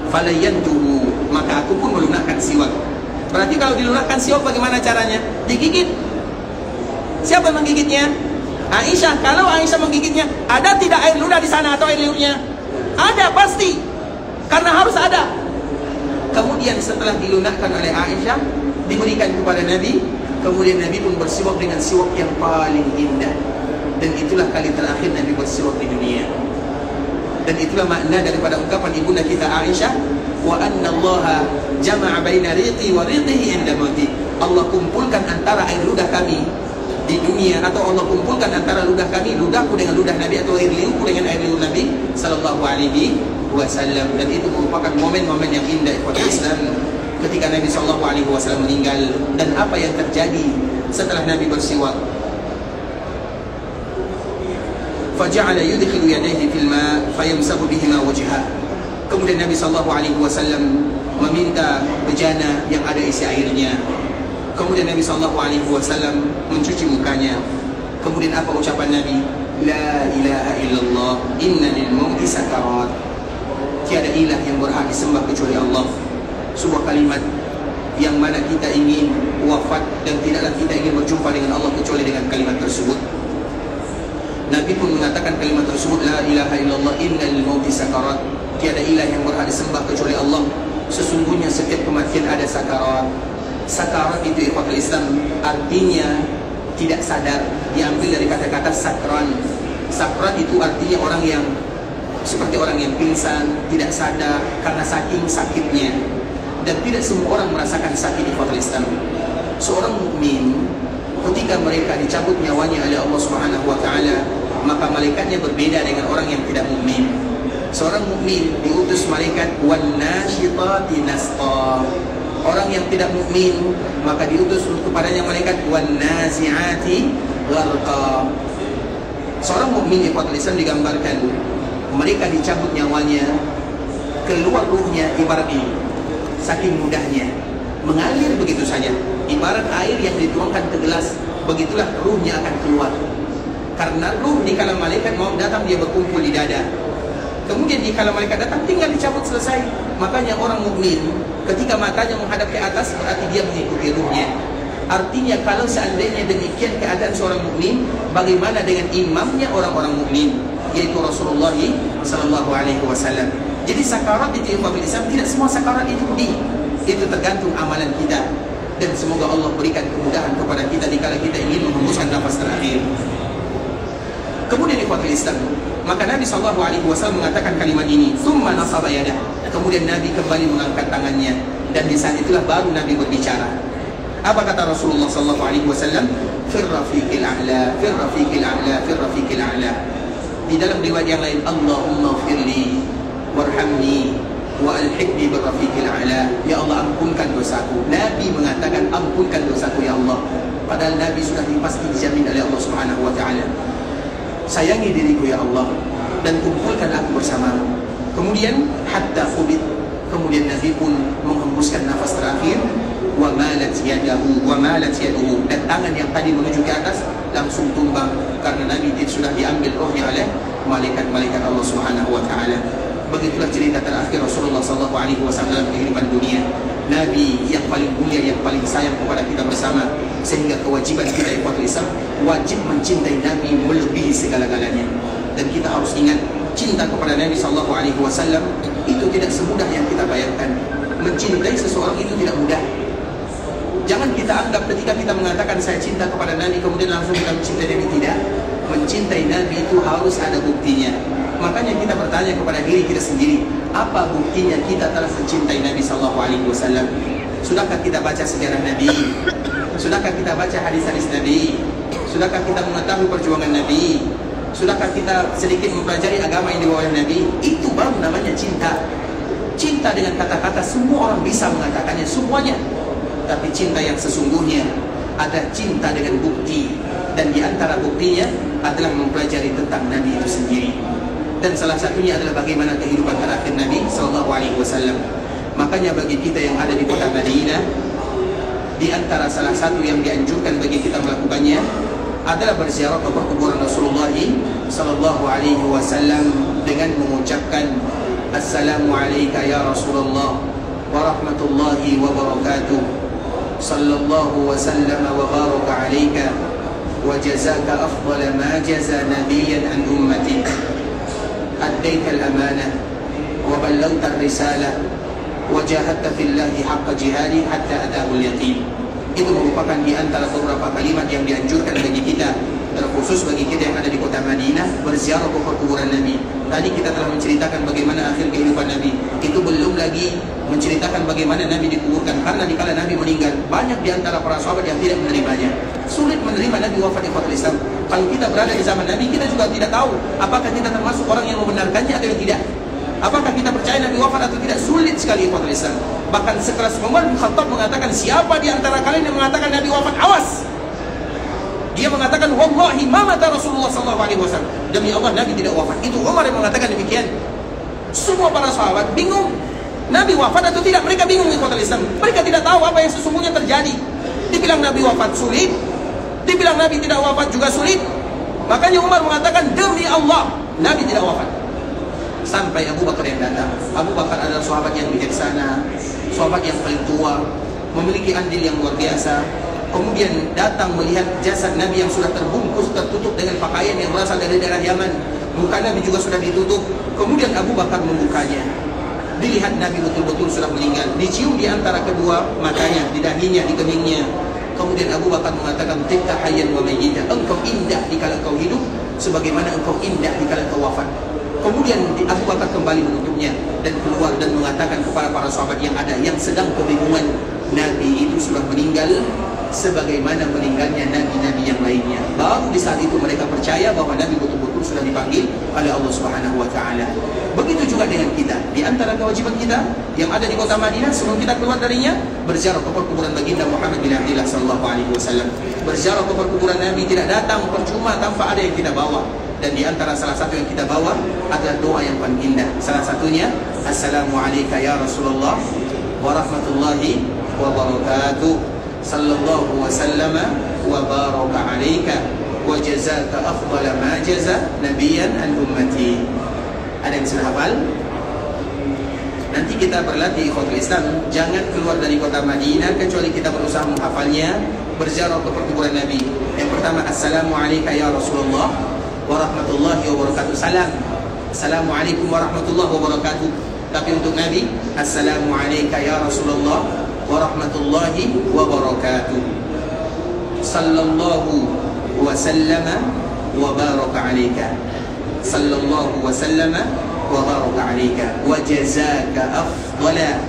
falayyantuhu, maka aku pun melunakkan siwak. Berarti kalau dilunakkan siwak bagaimana caranya? Digigit. Siapa yang menggigitnya? Aisyah. Kalau Aisyah menggigitnya, ada tidak air ludah di sana atau air liurnya? Ada pasti, karena harus ada. Kemudian setelah dilunakkan oleh Aisyah, diberikan kepada Nabi. Kemudian Nabi pun bersiwak dengan siwak yang paling indah. Dan itulah kali terakhir Nabi bersiwak di dunia. Dan itulah makna daripada ungkapan ibunda kita Aisyah, wa anna Allah jama'a baina riqi wa riqihi inda mauti. Allah kumpulkan antara air ludah kami di dunia, atau Allah kumpulkan antara ludah kami, ludahku dengan ludah Nabi, atau air liurku dengan air liur Nabi sallallahu alaihi wasallam. Dan itu merupakan momen-momen yang indah ikhwatul Islam ketika Nabi sallallahu alaihi wasallam meninggal. Dan apa yang terjadi setelah Nabi bersiwak? Faja'ala yudkhilu yadayhi fil ma' fayamsahu bihima wajhah. Kemudian Nabi sallallahu alaihi wasallam meminta bejana yang ada isi airnya. Kemudian Nabi SAW mencuci mukanya. Kemudian apa ucapan Nabi? La ilaha illallah, inna lil mauti sakarat. Tiada ilah yang berhak disembah kecuali Allah. Sebuah kalimat yang mana kita ingin wafat dan tidaklah kita ingin berjumpa dengan Allah kecuali dengan kalimat tersebut. Nabi pun mengatakan kalimat tersebut, la ilaha illallah, inna lil mauti sakarat. Tiada ilah yang berhak disembah kecuali Allah. Sesungguhnya setiap kematian ada sakarat. Sakarat itu ikhwatul Islam artinya tidak sadar, diambil dari kata-kata sakran. Sakran itu artinya orang yang seperti orang yang pingsan, tidak sadar karena saking sakitnya. Dan tidak semua orang merasakan sakit ikhwatul Islam. Seorang mukmin ketika mereka dicabut nyawanya oleh Allah Subhanahu wa taala, maka malaikatnya berbeda dengan orang yang tidak mukmin. Seorang mukmin diutus malaikat wan nasyitati nashta. Orang yang tidak mukmin maka diutus kepadanya malaikat wan nazi'ati gharqa. Seorang mukmin ikhwatul Islam digambarkan mereka dicabut nyawanya, keluar ruhnya ibarat ini, saking mudahnya mengalir begitu saja, ibarat air yang dituangkan ke gelas, begitulah ruhnya akan keluar. Karena ruh di kala malaikat mau datang dia berkumpul di dada. Kemudian kala malaikat datang tinggal dicabut, selesai. Makanya orang mukmin ketika matanya menghadap ke atas berarti dia mengikuti ruhnya. Artinya kalau seandainya demikian keadaan seorang mukmin, bagaimana dengan imamnya orang-orang mukmin, yaitu Rasulullah sallallahu alaihi wasallam. Jadi sakarat itu Islam, tidak semua sakarat itu pedih. Itu tergantung amalan kita. Dan semoga Allah berikan kemudahan kepada kita dikala kita ingin menghembuskan nafas terakhir. Kemudian ikhwatul Islam, maka Nabi SAW mengatakan kalimat ini, "Tsumma nasaba yadah." Kemudian Nabi kembali mengangkat tangannya, dan di saat itulah baru Nabi berbicara. Apa kata Rasulullah SAW? "Fir rafiqil a'la, fir rafiqil a'la, fir rafiqil a'la." Di dalam riwayat yang lain, "Allahumma firli warhamni wa alhiqni bir rafiqil a'la." Ya Allah, ampunkan dosaku. Nabi mengatakan ampunkan dosaku ya Allah. Padahal Nabi sudah pasti dijamin oleh Allah Subhanahu wa taala. Sayangi diriku ya Allah dan kumpulkan aku bersamamu. Kemudian hatta khubit. Kemudian Nabi pun menghembuskan nafas terakhir. Wa malat yadahu, wa malat yaduhu. Dan tangan yang tadi menuju ke atas langsung tumbang karena Nabi sudah diambil rohnya oleh malaikat-malaikat Allah Subhanahu wa taala. Begitulah cerita terakhir Rasulullah SAW dalam kehidupan dunia. Nabi yang paling mulia, yang paling sayang kepada kita bersama. Sehingga kewajiban kita ikhwatul Islam, wajib mencintai Nabi melebihi segala-galanya. Dan kita harus ingat, cinta kepada Nabi SAW itu tidak semudah yang kita bayangkan. Mencintai seseorang itu tidak mudah. Jangan kita anggap ketika kita mengatakan saya cinta kepada Nabi kemudian langsung kita mencintai Nabi. Tidak. Mencintai Nabi itu harus ada buktinya. Makanya kita bertanya kepada diri kita sendiri, apa buktinya kita telah mencintai Nabi SAW? Sudahkah kita baca sejarah Nabi? Sudahkah kita baca hadis-hadis Nabi? Sudahkah kita mengetahui perjuangan Nabi? Sudahkah kita sedikit mempelajari agama yang dibawa oleh Nabi? Itu baru namanya cinta. Cinta dengan kata-kata semua orang bisa mengatakannya semuanya. Tapi cinta yang sesungguhnya ada cinta dengan bukti. Dan di antara buktinya adalah mempelajari tentang Nabi itu sendiri. Dan salah satunya adalah bagaimana kehidupan terakhir Nabi SAW. Makanya bagi kita yang ada di kota Madinah, di antara salah satu yang dianjurkan bagi kita melakukannya adalah berziarah ke kuburan Rasulullah SAW dengan mengucapkan Assalamualaikum ya Rasulullah wa rahmatullahi wa barakatuh. Sallallahu wa sallam wa baraka alaika wa jazaka afdala ma jaza nabiyyan an ummati. أديت الأمانة وبلغت الرسالة وجاهدت في الله حق جهاده حتى أتاه اليقين. Itu merupakan di antara beberapa kalimat yang dianjurkan bagi kita, terkhusus bagi kita yang ada di kota Madinah, berziarah ke kuburan Nabi. Tadi kita telah menceritakan bagaimana akhir kehidupan Nabi. Itu belum lagi menceritakan bagaimana Nabi dikuburkan. Karena dikala Nabi meninggal, banyak di antara para sahabat yang tidak menerimanya. Sulit menerima Nabi wafat ikhwatul Islam. Kalau kita berada di zaman Nabi, kita juga tidak tahu apakah kita termasuk orang yang membenarkannya atau yang tidak. Apakah kita percaya Nabi wafat atau tidak? Sulit sekali ikhwatul Islam. Bahkan sekelas Umar bin Khattab mengatakan, siapa di antara kalian yang mengatakan Nabi wafat, awas. Dia mengatakan, wallahi ma mata Rasulullah SAW. Demi Allah Nabi tidak wafat. Itu Umar yang mengatakan demikian. Semua para sahabat bingung, Nabi wafat atau tidak. Mereka bingung ikhwatul Islam. Mereka tidak tahu apa yang sesungguhnya terjadi. Dibilang Nabi wafat sulit, dibilang Nabi tidak wafat juga sulit. Makanya Umar mengatakan, demi Allah Nabi tidak wafat. Sampai Abu Bakar yang datang. Abu Bakar adalah sahabat yang bijaksana, sahabat yang paling tua, memiliki andil yang luar biasa. Kemudian datang melihat jasad Nabi yang sudah terbungkus, tertutup dengan pakaian yang berasal dari daerah Yaman. Muka Nabi juga sudah ditutup. Kemudian Abu Bakar membukanya. Dilihat Nabi betul-betul sudah meninggal. Dicium di antara kedua matanya, di dahinya, di keningnya. Kemudian Abu Bakar mengatakan, tibta hayyan wa mayyita. Engkau indah dikala engkau hidup, sebagaimana engkau indah dikala engkau wafat. Kemudian Abu Bakar kembali menutupnya dan keluar dan mengatakan kepada para sahabat yang ada, yang sedang kebingungan, Nabi itu sudah meninggal sebagaimana meninggalnya nabi-nabi yang lainnya. Baru di saat itu mereka percaya bahwa Nabi betul-betul sudah dipanggil oleh Allah Subhanahu wa taala. Begitu juga dengan kita. Di antara kewajiban kita yang ada di kota Madinah sebelum kita keluar darinya, berziarah ke kuburan baginda Muhammad bin Abdullah sallallahu alaihi wasallam. Berziarah ke kuburan Nabi tidak datang percuma tanpa ada yang kita bawa. Dan di antara salah satu yang kita bawa adalah doa yang paling indah. Salah satunya, Assalamualaikum ya Rasulullah wa rahmatullahi wa barakatuh. Sallallahu wa sallama wa baraka alaika wa jazaka afdala ma jaza nabiyan an ummati. Ada yang sudah hafal? Nanti kita berlatih ikhwatul Islam, jangan keluar dari kota Madinah kecuali kita berusaha menghafalnya, berziarah ke perkuburan Nabi. Yang pertama, Assalamualaikum ya Rasulullah warahmatullahi wabarakatuh. Salam, Assalamualaikum warahmatullahi wabarakatuh. Tapi untuk Nabi, Assalamualaikum ya Rasulullah warahmatullahi wabarakatuh. Sallallahu wa sallama wa baraka alaika. Sallallahu wa sallama wa baraka alaika. Wa jazaka afdala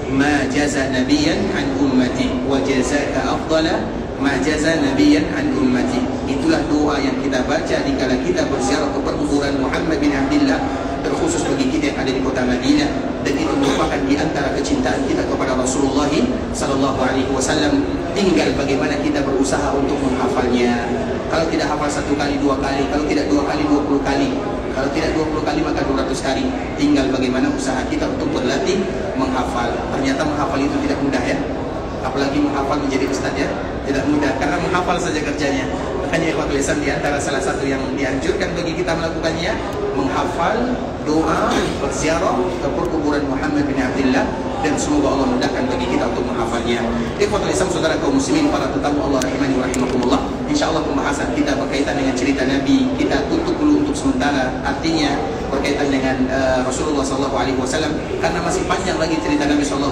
ma jaza nabiyan an ummati. Wa jazaka afdala ma jaza nabiyan an ummati. Itulah doa yang kita baca dikala kita berziarah ke perkuburan Muhammad bin Abdullah, terkhusus bagi kita yang ada di kota Madinah, dan itu merupakan di antara kecintaan kita kepada Rasulullah sallallahu alaihi wasallam. Tinggal bagaimana kita berusaha untuk menghafalnya. Kalau tidak hafal 1 kali, 2 kali, kalau tidak 2 kali, 20 kali, kalau tidak 20 kali maka 200 kali. Tinggal bagaimana usaha kita untuk berlatih menghafal. Ternyata menghafal itu tidak mudah ya. Apalagi menghafal menjadi ustaz ya, tidak mudah karena menghafal saja kerjanya. Makanya ikhwatul Islam, di antara salah satu yang dianjurkan bagi kita melakukannya, menghafal doa berziarah ke perkuburan Muhammad bin Abdullah, dan semoga Allah mudahkan bagi kita untuk menghafalnya. Ikhwatul Islam, saudara kaum muslimin, para tetamu Allah rahimani wa rahimakumullah. Insyaallah pembahasan kita berkaitan dengan cerita Nabi kita tutup dulu untuk sementara. Artinya berkaitan dengan Rasulullah SAW, karena masih panjang lagi cerita Nabi SAW.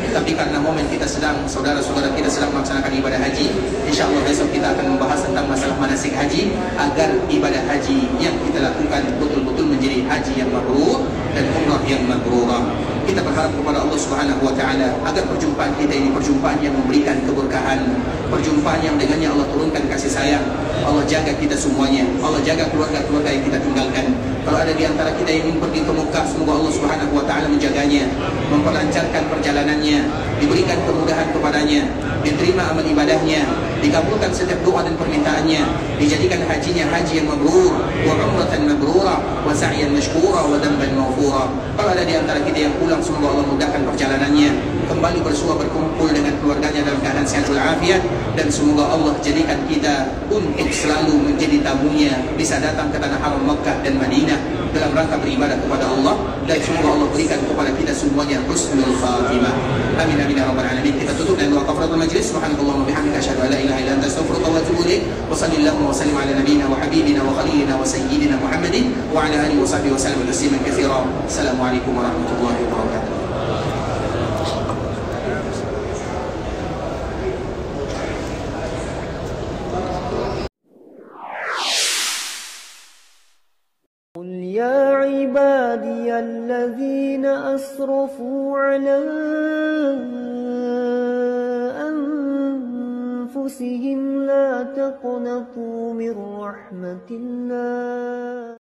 Tapi karena momen kita sedang, saudara-saudara kita sedang melaksanakan ibadah haji, insyaallah besok kita akan membahas tentang masalah manasik haji, agar ibadah haji yang kita lakukan betul-betul menjadi haji yang mabrur dan umrah yang mabrurah. Kita berharap kepada Allah Subhanahu wa taala agar perjumpaan kita ini perjumpaan yang memberikan keberkahan, perjumpaan yang dengannya Allah turunkan kasih sayang. Allah jaga kita semuanya, Allah jaga keluarga-keluarga yang kita tinggalkan. Kalau ada di antara kita yang ingin pergi ke Mekah, semoga Allah Subhanahu wa taala menjaganya, memperlancarkan perjalanannya, diberikan kemudahan kepadanya, diterima amal ibadahnya, dikabulkan setiap doa dan permintaannya, dijadikan hajinya haji yang mabrur, wa umratan mabrura, wa sa'yan mashkura, wa damban maghfura. Kalau ada di antara kita yang pulang, semoga Allah mudahkan perjalanannya, kembali bersua berkumpul dengan keluarganya dalam keadaan sehat walafiat, dan semoga Allah jadikan kita untuk selalu menjadi tamunya, bisa datang ke tanah haram Makkah dan Madinah dalam rangka beribadah kepada Allah, dan semoga Allah berikan kepada kita semuanya husnul khatimah. Amin amin ya rabbal alamin. Kita tutup dengan doa kafaratul majlis. Subhanakallahumma bihamdika asyhadu an la ilaha illa anta astaghfiruka wa atubu ilaik. Wa sallallahu wa sallim ala nabiyyina wa habibina wa khalilina wa sayyidina Muhammadin wa ala alihi wa sahbihi wa sallam tasliman katsira. Assalamualaikum warahmatullahi wabarakatuh. قل يا عبادي الذين أسرفوا على أنفسهم لا تقنطوا من رحمة الله